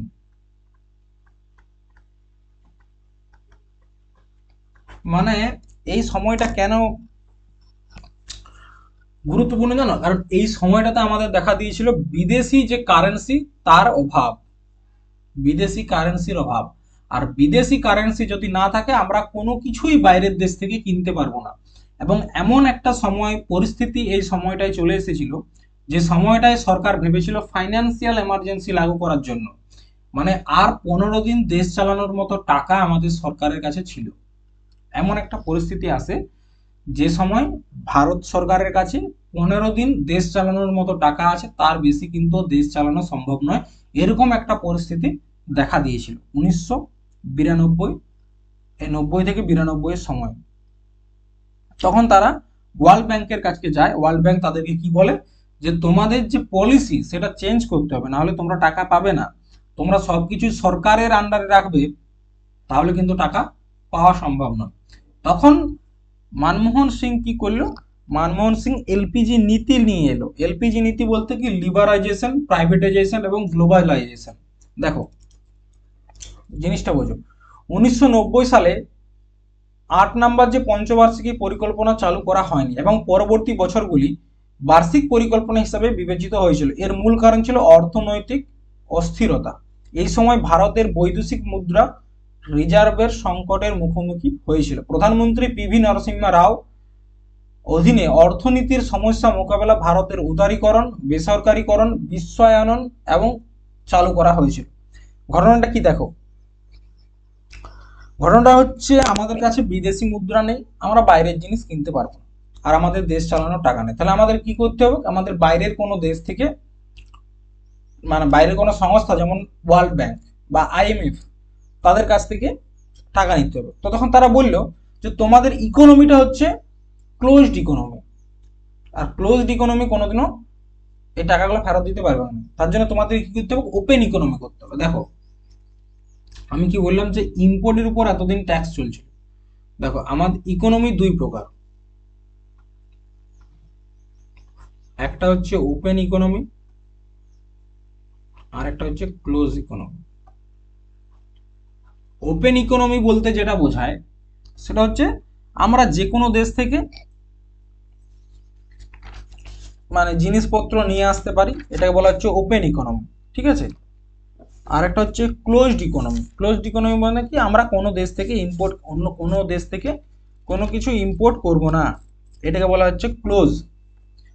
মানে এই সময়টা কেন গুরুত্বপূর্ণ জানো? কারণ এই সময়টাতে আমাদের দেখা দিয়েছিল বিদেশি যে কারেন্সি তার অভাব, বিদেশি কারেন্সির অভাব। আর বিদেশি কারেন্সি যদি না থাকে আমরা কোনো কিছুই বাইরের দেশ থেকে কিনতে পারবো না। এবং এমন একটা সময় পরিস্থিতি এই সময়টায় চলে এসেছিল, যে সময়টায় সরকার ভেবেছিল ফাইন্যান্সিয়াল এমার্জেন্সি লাগু করার জন্য। মানে আর 15 দিন দেশ চালানোর মতো টাকা আমাদের সরকারের কাছে ছিল। এমন একটা পরিস্থিতি আসে যে সময় ভারত সরকারের কাছে 15 দিন দেশ চালানোর মতো টাকা আছে, তার বেশি কিন্তু দেশ চালানো সম্ভব নয়। এরকম একটা পরিস্থিতি দেখা দিয়েছিল 1992, এই 90 থেকে 92 এর সময়। তখন তারা ওয়ার্ল্ড ব্যাংকের কাছে যায়, ওয়ার্ল্ড ব্যাংক তাদেরকে কি বলে, যে তোমাদের যে পলিসি সেটা চেঞ্জ করতে হবে, না হলে তোমরা টাকা পাবে না। তোমরা সবকিছু সরকারের আন্ডারে রাখবে, তাহলে কিন্তু টাকা পাওয়া সম্ভব নয়। তখন মনমোহন সিং কি করলো, মনমোহন সিং এলপিজি নীতি নিয়ে এলো। এলপিজি নীতি বলতে কি, লিবারাইজেশন, প্রাইভেটাইজেশন এবং গ্লোবালাইজেশন। দেখো জিনিসটা বোঝো। 1990 সালে 8 নম্বর যে পঞ্চবার্ষিকী পরিকল্পনা চালু করা হয়নি এবং পরবর্তী বছরগুলি বার্ষিক পরিকল্পনা হিসাবে বিবেচিত হয়েছিল। এর মূল কারণ ছিল অর্থনৈতিক অস্থিরতা। এই সময় ভারতের বৈদেশিক মুদ্রা রিজার্ভের সংকটের মুখোমুখি হয়েছিল। প্রধানমন্ত্রী পিভি নরসিংহ রাও অধীনে অর্থনীতির সমস্যা মোকাবেলা ভারতের উদারীকরণ, বেসরকারীকরণ, বিশ্বায়ন এবং চালু করা হয়েছিল। ঘটনাটা কি দেখো, ঘটনাটা হচ্ছে আমাদের কাছে বিদেশি মুদ্রা নেই, আমরা বাইরের জিনিস কিনতে পারবো না, আর আমাদের দেশ চালানোর টাকা নেই। তাহলে আমাদের কি করতে হবে, আমাদের বাইরের কোনো দেশ থেকে, মানে বাইরের কোনো সংস্থা যেমন ওয়ার্ল্ড ব্যাংক বা আইএমএফ, তাদের কাছ থেকে টাকা নিতে হবে। তো তখন তারা বললো যে তোমাদের ইকোনমিটা হচ্ছে ক্লোজড ইকোনমি, আর ক্লোজড ইকোনমি কোনোদিনও এই টাকাগুলো ফেরত দিতে পারবে না। তার জন্য তোমাদের কি করতে হবে, ওপেন ইকোনমি করতে হবে। দেখো আমি কি বললাম যে ইম্পোর্টের উপর এতদিন ট্যাক্স চলছিল। দেখো আমাদের ইকোনমি দুই প্রকার, একটা হচ্ছে ওপেন ইকোনমি আর একটা হচ্ছে ক্লোজ ইকোনমি। ওপেন ইকোনমি বলতে যেটা বোঝায় সেটা হচ্ছে আমরা যে কোনো দেশ থেকে মানে জিনিসপত্র নিয়ে আসতে পারি, এটাকে বলা হচ্ছে ওপেন ইকোনমি, ঠিক আছে। আর একটা হচ্ছে ক্লোজড ইকোনমি। ক্লোজড ইকোনমি মানে কি, আমরা কোনো দেশ থেকে ইম্পোর্ট, অন্য কোনো দেশ থেকে কোনো কিছু ইম্পোর্ট করব না, এটাকে বলা হচ্ছে ক্লোজ।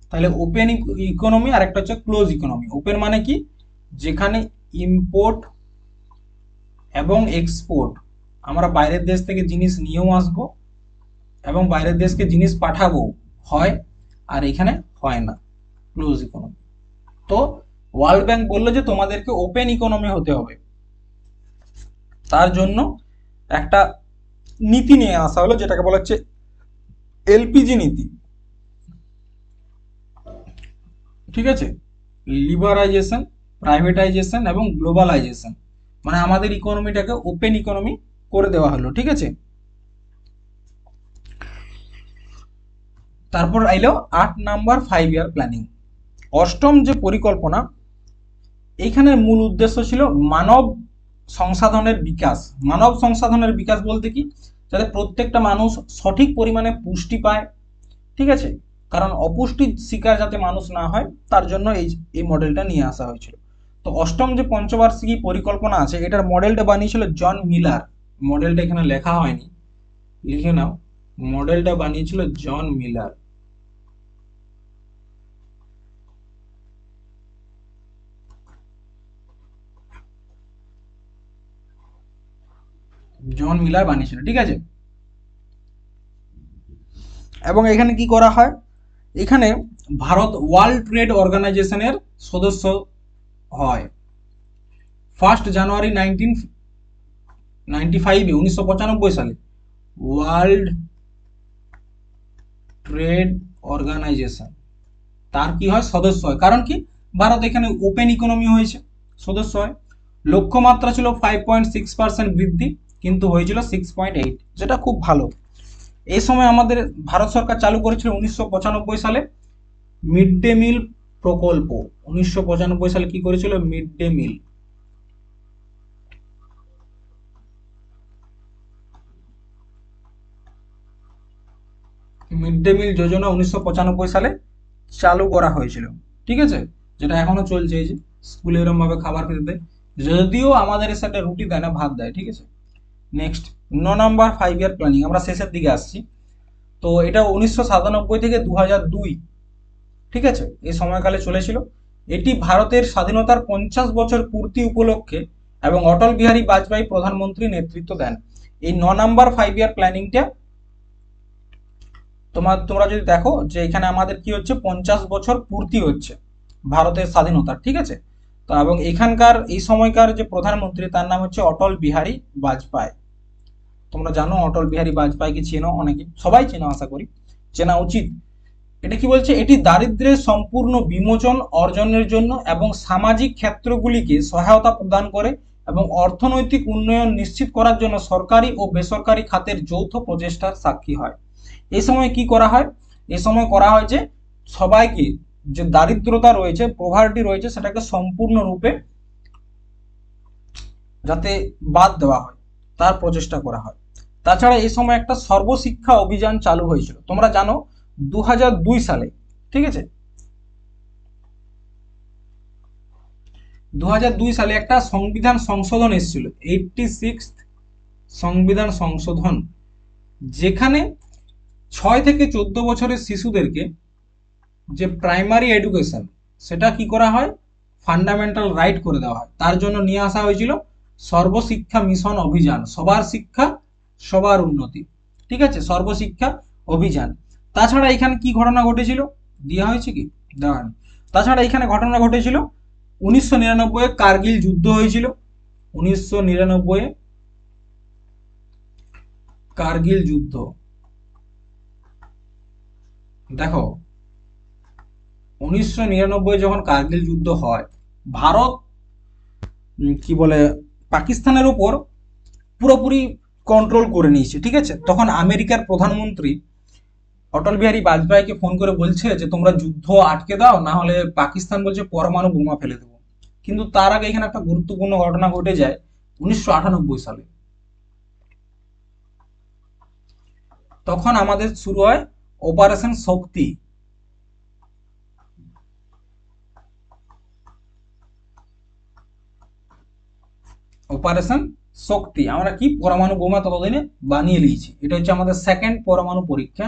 তাহলে ওপেন ইকোনমি আর একটা হচ্ছে ক্লোজ ইকোনমি। ওপেন মানে কি, যেখানে ইম্পোর্ট এবং এক্সপোর্ট, আমরা বাইরের দেশ থেকে জিনিস নিয়েও আসবো এবং বাইরের দেশকে জিনিস পাঠাবো হয়, আর এখানে হয় না, ক্লোজ ইকোনমি। তো ওয়ার্ল্ড ব্যাংক বললো যে তোমাদেরকে ওপেন ইকোনমি হতে হবে, তার জন্য একটা নীতি নিয়ে আসা হলো যেটাকে বলা হচ্ছে এলপিজি নীতি, ঠিক আছে। লিবারাইজেশন, প্রাইভেটাইজেশন এবং গ্লোবালাইজেশন, মানে আমাদের ইকোনমিটাকে ওপেন ইকোনমি করে দেওয়া হলো, ঠিক আছে। তারপর আইলো 8 নম্বর 5 ইয়ার প্ল্যানিং, অষ্টম যে পরিকল্পনা। এইখানের মূল উদ্দেশ্য ছিল মানব সংসাধনের বিকাশ। মানব সংসাধনের বিকাশ বলতে কি, যাতে প্রত্যেকটা মানুষ সঠিক পরিমাণে পুষ্টি পায়, ঠিক আছে, কারণ অপুষ্টির শিকার যাতে মানুষ না হয়, তার জন্য এই মডেলটা নিয়ে আসা হয়েছিল। তো অষ্টম যে পঞ্চবার্ষিকী পরিকল্পনা আছে, এটার মডেলটা বানিয়েছিল জন মিলার। মডেলটা এখানে লেখা হয়নি, লিখে নাও, মডেলটা বানিয়েছিল জন মিলার। জন মিলার বানিয়েছিল, ঠিক আছে। এবং এখানে কি করা হয়, এখানে ভারত ওয়ার্ল্ড ট্রেড অর্গানাইজেশনের সদস্য হয় 1 জানুয়ারি 1995, 1995 সালে ওয়ার্ল্ড ট্রেড অর্গানাইজেশন তার কি হয় সদস্য হয়। কারণ কি ভারত এখানে ওপেন ইকোনমি হয়েছে, সদস্য হয়। লক্ষ্যমাত্রা ছিল 5.6% বৃদ্ধি, কিন্তু হয়েছিল 6.8, যেটা খুব ভালো। এই সময় আমাদের ভারত সরকার চালু করেছিল 1995 সালে মিড ডে মিল প্রকল্প। 1995 সালে কি করেছিল? Mid day meal. Mid day meal যোজনা 1995 সালে চালু করা হয়েছিল, ঠিক আছে, যেটা এখনো চলছে। এই যে স্কুলে এরকম ভাবে খাবার খেতে দেয়, যদিও আমাদের এর সাথে রুটি দেয় না, ভাত দেয়, ঠিক আছে। নেক্সট 9 নম্বর 5 ইয়ার প্ল্যানিং, আমরা শেষের দিকে আসছি। তো এটা 1997 থেকে 2002, ঠিক আছে, এই সময়কালে চলেছিল। এটি ভারতের স্বাধীনতার 50 বছর পূর্তি উপলক্ষে এবং অটল বিহারী বাজপেয়ী প্রধানমন্ত্রী নেতৃত্ব দেন। এই 9 নম্বর 5 ইয়ার প্ল্যানিংটা তোমরা যদি দেখো যে এখানে আমাদের কি হচ্ছে, 50 বছর পূর্তি হচ্ছে ভারতের স্বাধীনতার, ঠিক আছে। তো এবং এখানকার এই সময়কার যে প্রধানমন্ত্রী তার নাম হচ্ছে অটল বিহারী বাজপেয়ী। তোমরা জানো অটল বিহারী বাজপেয়ীকে চেনো, অনেকে সবাই চেনো, আশা করি চেনা উচিত। এটা কি বলছে? এটি দারিদ্র্যের সম্পূর্ণ বিমোচন অর্জনের জন্য এবং সামাজিক ক্ষেত্রগুলিকে সহায়তা প্রদান করে এবং অর্থনৈতিক উন্নয়ন নিশ্চিত করার জন্য সরকারি ও বেসরকারি খাতের যৌথ প্রচেষ্টার সাক্ষী হয়। এই সময় কি করা হয়? এই সময় করা হয় যে সবাইকে, যে দারিদ্রতা রয়েছে, প্রভার্টি রয়েছে, সেটাকে সম্পূর্ণরূপে যাতে বাদ দেওয়া হয় তার প্রচেষ্টা করা হয়। তাছাড়া এই সময় একটা সর্বশিক্ষা অভিযান চালু হয়েছিল, তোমরা জানো 2002 সালে, ঠিক আছে। 2002 সালে একটা সংবিধান সংশোধন এসেছিল, 86th সংবিধান সংশোধন, যেখানে 6 থেকে 14 বছরের শিশুদেরকে যে প্রাইমারি এডুকেশন সেটা কি করা হয়, ফান্ডামেন্টাল রাইট করে দেওয়া হয়। তার জন্য নিয়ে আসা হয়েছিল সর্বশিক্ষা মিশন অভিযান, সবার শিক্ষা সবার উন্নতি, ঠিক আছে, সর্বশিক্ষা অভিযান। তাছাড়া এখানে কি ঘটনা ঘটেছিল, দেওয়া হয়েছে কি? দেওয়া হয়নি। তাছাড়া এখানে ঘটনা ঘটেছিল 1999 কার্গিল যুদ্ধ হয়েছিল। 1999 কার্গিল যুদ্ধ, দেখো 1999 যখন কার্গিল যুদ্ধ হয়, ভারত কি বলে পাকিস্তানের উপর পুরোপুরি কন্ট্রোল করে নিয়েছে, ঠিক আছে। তখন আমেরিকার প্রধানমন্ত্রী অটল বিহারী বাজপেয়ীকে ফোন করে বলছে যে তোমরা যুদ্ধ আটকে দাও, না হলে পাকিস্তান বলছে পরমাণু বোমা ফেলে দেবো। কিন্তু তার আগে এখানে একটা গুরুত্বপূর্ণ ঘটনা ঘটে যায় 1998 সালে। তখন আমাদের শুরু হয় অপারেশন শক্তি। অপারেশন শক্তি, আমরা কি পরমাণু বোমা ততদিনে বানিয়ে নিয়েছি। এটা হচ্ছে আমাদের সেকেন্ড পরমাণু পরীক্ষা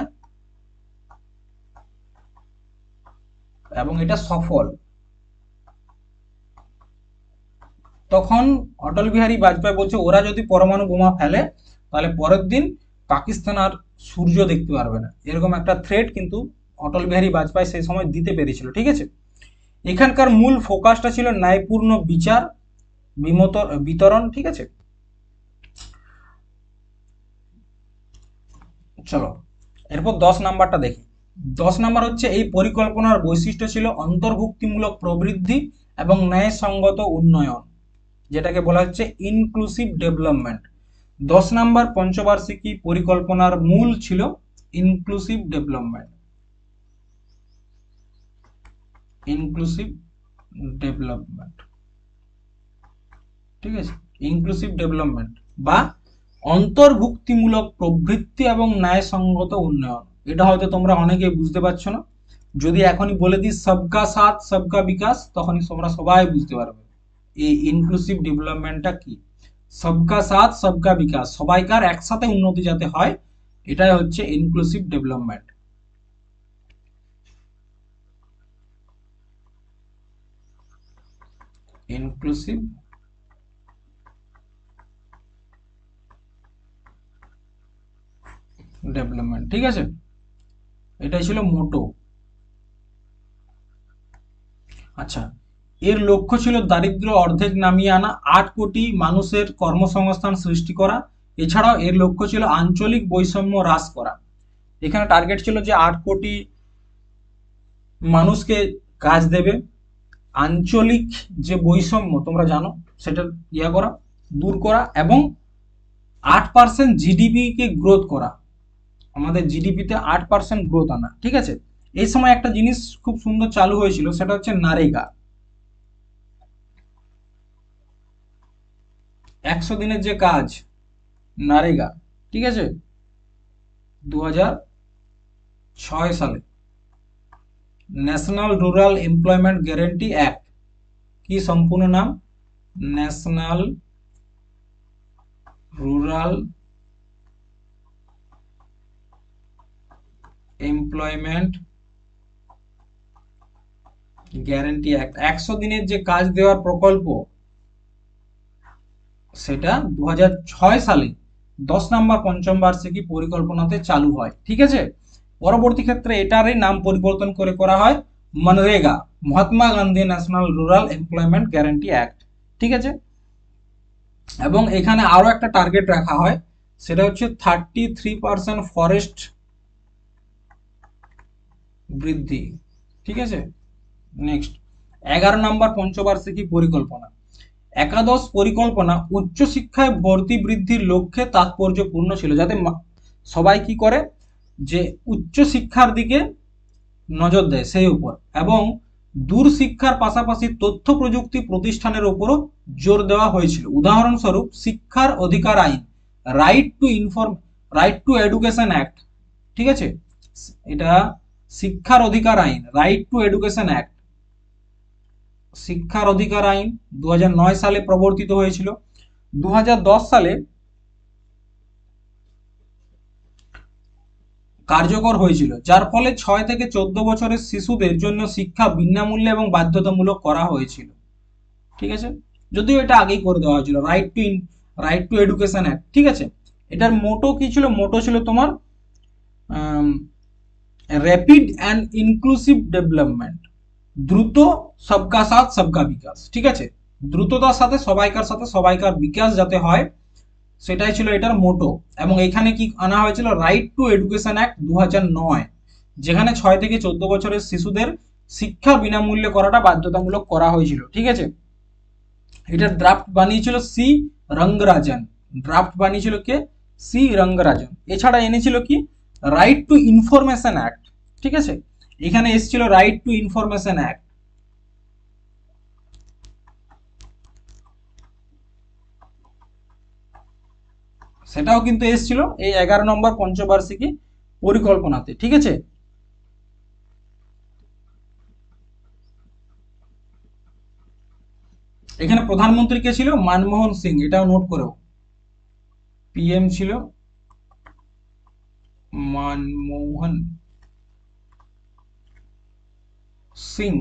এবং এটা সফল। তখন অটল বিহারী বাজপেয়ী বলছে ওরা যদি পরমাণু বোমা ফেলে তাহলে পরের দিন পাকিস্তান আর সূর্য দেখতে পারবে না, এরকম একটা থ্রেট কিন্তু অটল বিহারী বাজপেয়ী সেই সময় দিতে পেরেছিল, ঠিক আছে। এখানকার মূল ফোকাসটা ছিল ন্যায়পূর্ণ বিচার বিতরণ, ঠিক আছে। চলো এরপর 10 নাম্বারটা দেখি। 10 নাম্বার হচ্ছে এই পরিকল্পনার বৈশিষ্ট্য ছিল অন্তর্ভুক্তিমূলক প্রবৃদ্ধি এবং ন্যায়সঙ্গত উন্নয়ন, যেটাকে বলা হচ্ছে ইনক্লুসিভ ডেভেলপমেন্ট। 10 নাম্বার পঞ্চবার্ষিকী পরিকল্পনার মূল ছিল ইনক্লুসিভ ডেভেলপমেন্ট। ইনক্লুসিভ ডেভেলপমেন্ট, ঠিক আছে, ইনক্লুসিভ ডেভেলপমেন্ট বা অন্তর্ভুক্তিমূলক প্রবৃত্তি এবং ন্যায়সঙ্গত উন্নয়ন। এটা হয়তো তোমরা অনেকে বুঝতে পারছো না, যদি এখনই বলে দিই সবকা সাথ সবকা বিকাশ, তখনই তোমরা সবাই বুঝতে পারবে এই ইনক্লুসিভ ডেভেলপমেন্টটা কি। সবকা সাথ সবকা বিকাশ, সবাইকার একসাথে উন্নতি যাতে হয়, এটাই হচ্ছে ইনক্লুসিভ ডেভেলপমেন্ট। ইনক্লুসিভ ডেভেলপমেন্ট, ঠিক আছে, এটাই ছিল মোটো। আচ্ছা, এর লক্ষ্য ছিল দারিদ্র্য অর্ধেক নামিয়ে আনা, 8 কোটি মানুষের কর্মসংস্থান সৃষ্টি করা এছাড়াও এর লক্ষ্য ছিল আঞ্চলিক বৈষম্য হ্রাস করা। এখানে টার্গেট ছিল যে 8 কোটি মানুষকে কাজ দেবে, আঞ্চলিক যে বৈষম্য তোমরা জানো সেটা করা, দূর করা, এবং 8% জিডিপি কে গ্রোথ করা, আমাদের জিডিপিতে 8% গ্রোথ আনা। ঠিক আছে, এই সময় একটা জিনিস খুব সুন্দর চালু হয়েছিল, সেটা হচ্ছে নারেগা, 100 দিনের যে কাজ নারেগা। ঠিক আছে, 2006 সালে national rural employment guarantee act, কি সম্পূর্ণ নাম? National rural employment guarantee act, 100 দিনের যে কাজ দেওয়ার প্রকল্প, সেটা 2006 সালে 10 নম্বর পঞ্চম বার্ষিকী পরিকল্পনাতে চালু হয়। ঠিক আছে, পরবর্তী ক্ষেত্রে এটারই নাম পরিবর্তন করে করা হয় MNREGA, Mahatma Gandhi national rural employment guarantee act. ঠিক আছে, এবং এখানে আরো একটা টার্গেট রাখা হয়, সেটা হচ্ছে 33% ফরেস্ট বৃদ্ধি। ঠিক আছে, নেক্সট 11 নম্বর পঞ্চবার্ষিকী পরিকল্পনা। একাদশ পরিকল্পনা উচ্চশিক্ষায় ভর্তি বৃদ্ধির লক্ষ্যে তাৎপর্যপূর্ণ ছিল, যাতে সবাই কি করে, যে উচ্চশিক্ষার দিকে নজর দেয় সেই উপর, এবং দূর শিক্ষার পাশাপাশি তথ্য প্রযুক্তি প্রতিষ্ঠানের উপরও জোর দেওয়া হয়েছিল। উদাহরণস্বরূপ শিক্ষার অধিকার আইন, রাইট টু এডুকেশন অ্যাক্ট। ঠিক আছে, এটা শিক্ষার অধিকার আইন, রাইট টু এডুকেশন অ্যাক্ট, শিক্ষার অধিকার আইন 2009 সালে প্রবর্তিত হয়েছিল। 2010 সালে কার্যকর হয়েছিল, যার ফলে 6 থেকে 14 বছরের শিশুদের জন্য শিক্ষা বিনামূল্যে এবং বাধ্যতামূলক করা হয়েছিল। ঠিক আছে, যদিও এটা আগেই করে দেওয়া হয়েছিল, রাইট টু এডুকেশন অ্যাক্ট। ঠিক আছে, এটার মোটো কি ছিল? মোটো ছিল তোমার র্যাপিড অ্যান্ড ইনক্লুসিভ ডেভেলপমেন্ট, দ্রুত সবকা সাথ সবকা বিকাশ। ঠিক আছে, দ্রুততার সাথে সবাইকার বিকাশ যাতে হয়, সেটাই ছিল এটার মোটো। এবং এখানে কি আনা হয়েছিল? রাইট টু এডুকেশন অ্যাক্ট 2009, যেখানে 6 থেকে 14 বছরের শিশুদের শিক্ষা বিনামূল্যে করাটা বাধ্যতামূলক করা হয়েছিল। ঠিক আছে, এটার ড্রাফট বানিয়েছিল সি রঙ্গরাজন, ড্রাফট বানিয়েছিল কে? সি রঙ্গরাজন। এছাড়া এনেছিল কি? Right two information act. ঠিক আছে, এখানে এসেছিল রাইট টু ইনফরমেশন অ্যাক্ট, সেটাও কিন্তু এসেছিল এই 11 নম্বর পঞ্চবার্ষিকী পরিকল্পনাতে। ঠিক আছে, এখানে প্রধানমন্ত্রী কে ছিল? মনমোহন সিং, এটাও নোট করো। পিএম ছিল মনমোহন সিং।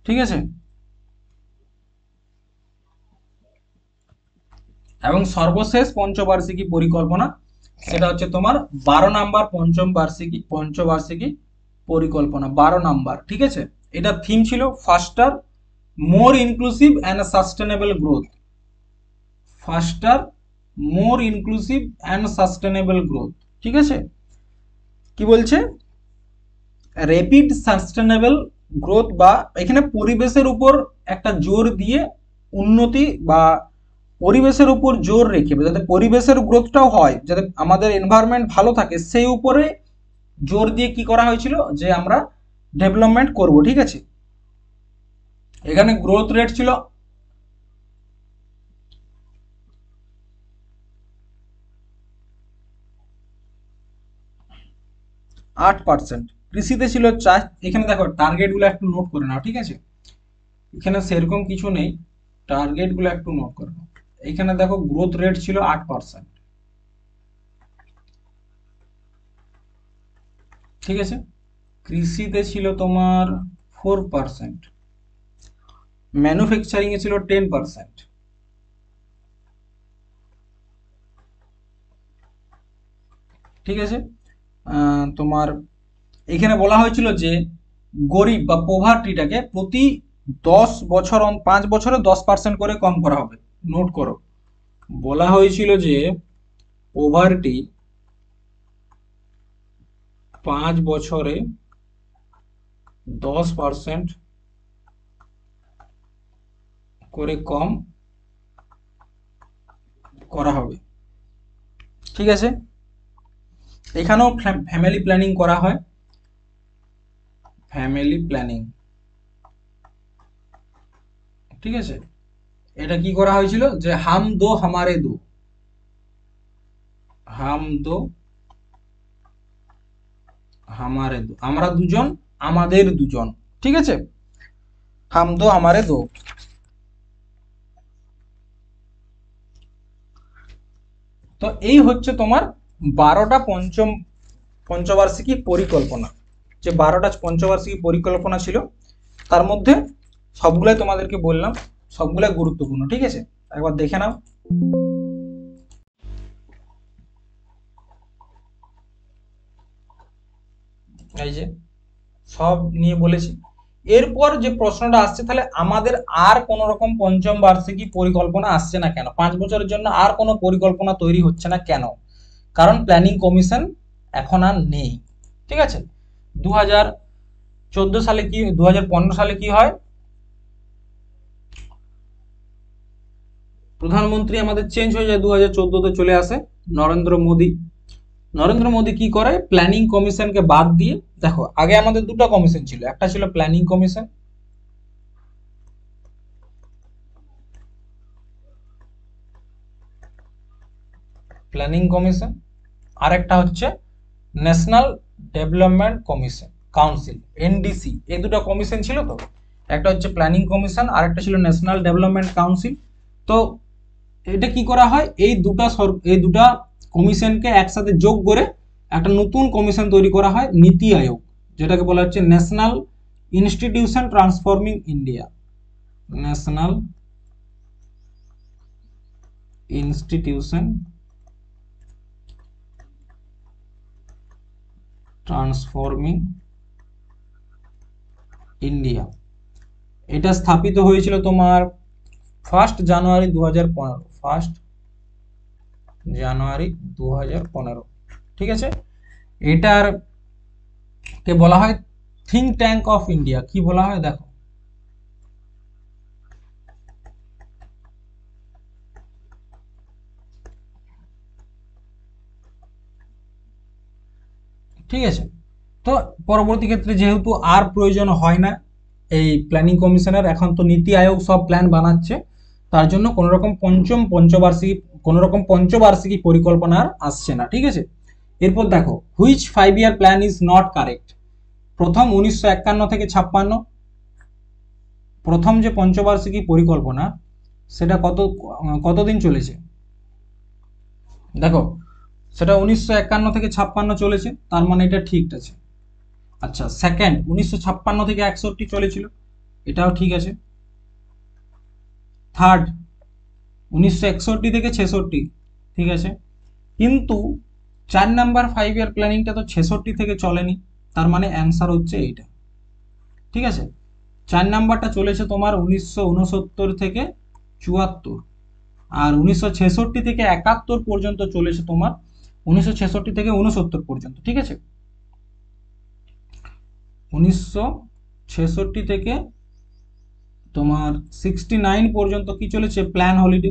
ঠিক আছে, এবং সর্বশেষ পঞ্চবার্ষিকী পরিকল্পনা, সেটা হচ্ছে তোমার 12 নাম্বার পঞ্চবার্ষিকী পরিকল্পনা, 12 নাম্বার। ঠিক আছে, এটা থিম ছিল ফাস্টার মোর inclusive and sustainable growth, ফাস্টার more inclusive and sustainable growth. ঠিক আছে, কি বলছে? র্যাপিড সাস্টেনেবল গ্রোথ, বা এখানে পরিবেশের উপর একটা জোর দিয়ে উন্নতি, বা পরিবেশের উপর জোর রেখে, যাতে পরিবেশের গ্রোথটাও হয়, যাতে আমাদের এনভায়রনমেন্ট ভালো থাকে, সেই উপরে জোর দিয়ে কি করা হয়েছিল, যে আমরা ডেভেলপমেন্ট করব। ঠিক আছে, এখানে গ্রোথ রেট ছিল 8%, কৃষিতে ছিল 4। এখানে দেখো টার্গেটগুলো একটু নোট করে নাও। ঠিক আছে, এখানে সেরকম কিছু নেই, টার্গেটগুলো একটু নোট করে নাও। এখানে দেখো গ্রোথ রেট ছিল 8%। ঠিক আছে, কৃষিতে ছিল তোমার 4%, ম্যানুফ্যাকচারিং এ ছিল 10%। ঠিক আছে, তোমার এখানে বলা হয়েছিল যে গরিব বা পোভার্টিটাকে প্রতি 10 বছর 5 বছরে 10% করে কম করা হবে। নোট করো, বলা হয়েছিল যে পভার্টি 5 বছরে 10% করে কম করা হবে। ঠিক আছে, এখানেও ফ্যামিলি প্ল্যানিং করা হয়, ফ্যামিলি প্ল্যানিং। ঠিক আছে, এটা কি করা হয়েছিল যে হাম দো হামারে দো, হাম দো হামারে দো, আমরা দুজন আমাদের দুজন। ঠিক আছে, হাম দো হামারে দো। তো এই হচ্ছে তোমার 12টা পঞ্চবার্ষিকী পরিকল্পনা। যে 12টা পঞ্চবার্ষিকী পরিকল্পনা ছিল তার মধ্যে সবগুলাই তোমাদেরকে বললাম, সবগুলাই গুরুত্বপূর্ণ। ঠিক আছে, একবার দেখে নাও। এই যে সব নিয়ে বলেছি। এরপর যে প্রশ্নটা আসছে, তাহলে আমাদের আর কোন রকম পঞ্চম বার্ষিকী পরিকল্পনা আসছে না কেন, 5 বছরের জন্য আর কোনো পরিকল্পনা তৈরি হচ্ছে না কেন? কারণ প্ল্যানিং কমিশন এখন আর নেই। ঠিক আছে, 2014 সালে কি, 2015 সালে কি হয়, প্রধানমন্ত্রী আমাদের চেঞ্জ হয়ে যায়, 2014-তে চলে আসে নরেন্দ্র মোদী। নরেন্দ্র মোদী কি করে, প্ল্যানিং কমিশনকে বাদ দিয়ে, দেখো আগে আমাদের দুটো কমিশন ছিল, একটা ছিল প্ল্যানিং কমিশন, প্ল্যানিং কমিশন, আর একটা হচ্ছে national development commission council, NDC. এই দুটো কমিশন ছিল। তো একটা হচ্ছে প্ল্যানিং কমিশন আর একটা ছিল ন্যাশনাল ডেভেলপমেন্ট কাউন্সিল। তো এটা কি করা হয়, এই দুটা কমিশনকে একসাথে যোগ করে একটা নতুন কমিশন তৈরি করা হয়, নীতি আয়োগ, যেটাকে বলা হচ্ছে national institution transforming India, national institution transforming India. এটা স্থাপিত হয়েছিল তোমার 1 জানুয়ারি 2015, 1 জানুয়ারি 2015। ঠিক আছে, এটার কে বলা হয় থিঙ্ক ট্যাঙ্ক অফ ইন্ডিয়া। কি বলা হয় দেখো, ঠিক আছে। তো পরবর্তী ক্ষেত্রে যেহেতু আর প্রয়োজন হয় না এই প্ল্যানিং কমিশনের, এখন তো নীতি আয়োগ সব প্ল্যান বানাচ্ছে, তার জন্য কোনো রকম পঞ্চবার্ষিকী পরিকল্পনা আর আসছে না। ঠিক আছে, এরপর দেখো which 5 year plan is not correct. প্রথম 1951 থেকে 56, প্রথম যে পঞ্চবার্ষিকী পরিকল্পনা সেটা কতদিন চলেছে দেখো, সেটা 1951 থেকে 56 চলেছে, তার মানে এটা ঠিক আছে। আচ্ছা, সেকেন্ড 1956 থেকে 61 চলেছিল, এটাও ঠিক আছে। থার্ড 1961 থেকে 66, ঠিক আছে। কিন্তু 4 নাম্বার 5 ইয়ার প্ল্যানিংটা তো 66 থেকে চলেনি, তার মানে অ্যান্সার হচ্ছে এইটা। ঠিক আছে, 4 নাম্বারটা চলেছে তোমার 1969 থেকে 74, আর 1966 থেকে 71 পর্যন্ত চলেছে তোমার 1966 থেকে 69 পর্যন্ত। ঠিক আছে, 1966 থেকে তোমার 69 পর্যন্ত কি চলেছে, প্ল্যান হলিডে।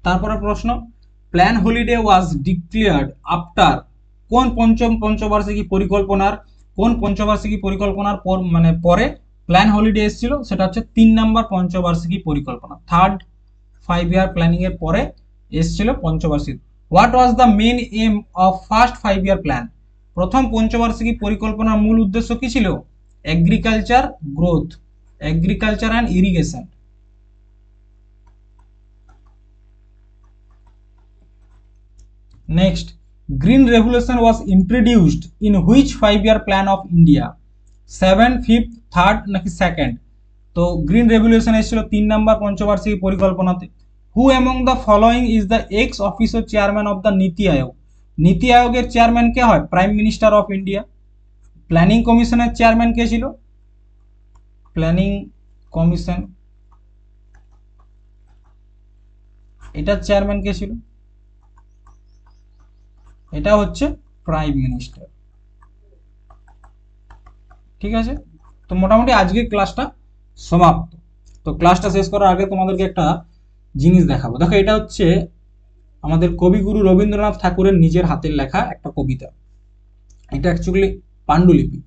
তারপরে প্রশ্ন, plan holiday was declared after কোন পঞ্চবার্ষিকী পরিকল্পনার পর, মানে পরে প্ল্যান হলিডে এসেছিল, সেটা হচ্ছে 3 নাম্বার পঞ্চবার্ষিকী পরিকল্পনা। থার্ড 5 ইয়ার প্ল্যানিং এর পরে এসেছিল পঞ্চবার্ষিকী। What was the main aim of first 5 year plan. প্রথম পঞ্চবার্ষিকী পরিকল্পনার মূল উদ্দেশ্য কি ছিল, agriculture growth, agriculture and irrigation. Next, Green Revolution was introduced in which 5 year plan of India? 7, 5th, 3rd নাকি 2nd? তো গ্রিন রেভলিউশন এসেছিল 3 নাম্বার পঞ্চবার্ষিকী পরিকল্পনাতে। হু among the following is the x officer chairman of the নীতি আয়োগ। নীতি আয়োগের চেয়ারম্যান কে হয়, prime minister of India. Planning কমিশনের চেয়ারম্যান কে ছিল, প্ল্যানিং কমিশন এটার চেয়ারম্যান কে ছিল? এটা হচ্ছে প্রাইম মিনিস্টার। ঠিক আছে, তো মোটামুটি আজকের ক্লাসটা সমাপ্ত। তো ক্লাসটা শেষ করার আগে তোমাদেরকে একটা জিনিস দেখাবো। দেখো, এটা হচ্ছে আমাদের কবিগুরু রবীন্দ্রনাথ ঠাকুরের নিজের হাতের লেখা একটা কবিতা। এটা অ্যাকচুয়ালি পাণ্ডুলিপি।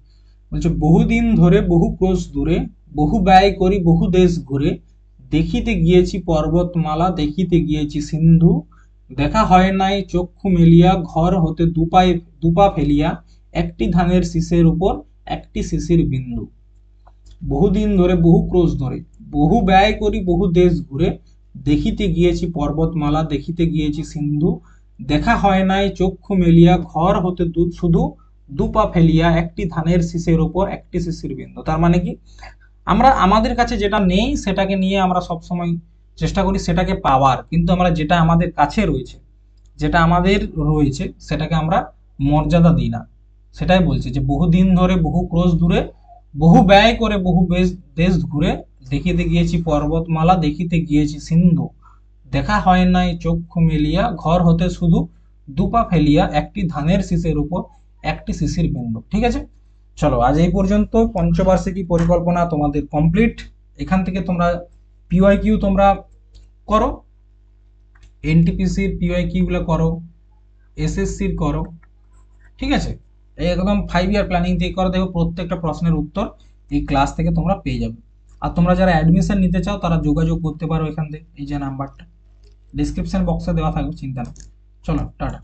বলছে, বহুদিন ধরে বহু ক্রোশ দূরে, বহু ব্যয় করি বহু দেশ ঘুরে, দেখিতে গিয়েছি পর্বতমালা, দেখিতে গিয়েছি সিন্ধু, দেখা হয় নাই চক্ষু মেলিয়া, ঘর হতে দুপা ফেলিয়া, একটি ধানের শীষের উপর একটি শিশির বিন্দু। বহুদিন ধরে বহু ক্রোশ ধরে, বহু ব্যয় করি বহু দেশ ঘুরে, দেখিতে গিয়েছি পর্বতমালা, দেখিতে গিয়েছি সিন্ধু, দেখা হয় নাই চক্ষু মেলিয়া, ঘর হতে শুধু দুপা ফেলিয়া, একটি ধানের শীষের ওপর একটি শিশির বিন্দু। তার মানে কি, আমরা আমাদের কাছে যেটা নেই সেটাকে নিয়ে আমরা সব সময় চেষ্টা করি সেটাকে পাওয়ার, কিন্তু আমরা যেটা আমাদের কাছে রয়েছে, যেটা আমাদের রয়েছে সেটাকে আমরা মর্যাদা দিই না। সেটাই বলছি যে বহুদিন ধরে বহু ক্রোশ দূরে, বহু ব্যয় করে বহু দেশ ঘুরে, দেখিতে গিয়েছি পর্বতমালা, দেখিতে গিয়েছি সিন্ধু, দেখা হয় নাই চক্ষু মেলিয়া, ঘর হতে শুধু দুপা ফেলিয়া, একটি ধানের শীষের উপর একটি শিশির বিন্দু। ঠিক আছে, চলো আজ এই পর্যন্ত। পঞ্চবার্ষিকী পরিকল্পনা তোমাদের কমপ্লিট। এখান থেকে তোমরা পিওয়াই কিউ তোমরা করো, এনটিপিসির পিওয়াই কিউ গুলো করো, এসএসসির করো। ঠিক আছে, এই একদম 5 ইয়ার প্ল্যানিং দিয়ে করো, দেখো প্রত্যেকটা প্রশ্নের উত্তর এই ক্লাস থেকে তোমরা পেয়ে যাবে। আর তোমরা যারা অ্যাডমিশন নিতে চাও তারা যোগাযোগ করতে পারো এখান থেকে, এই যে নাম্বারটা ডিসক্রিপশন বক্সে দেওয়া থাকবে, চিন্তা না। চলো টাটা।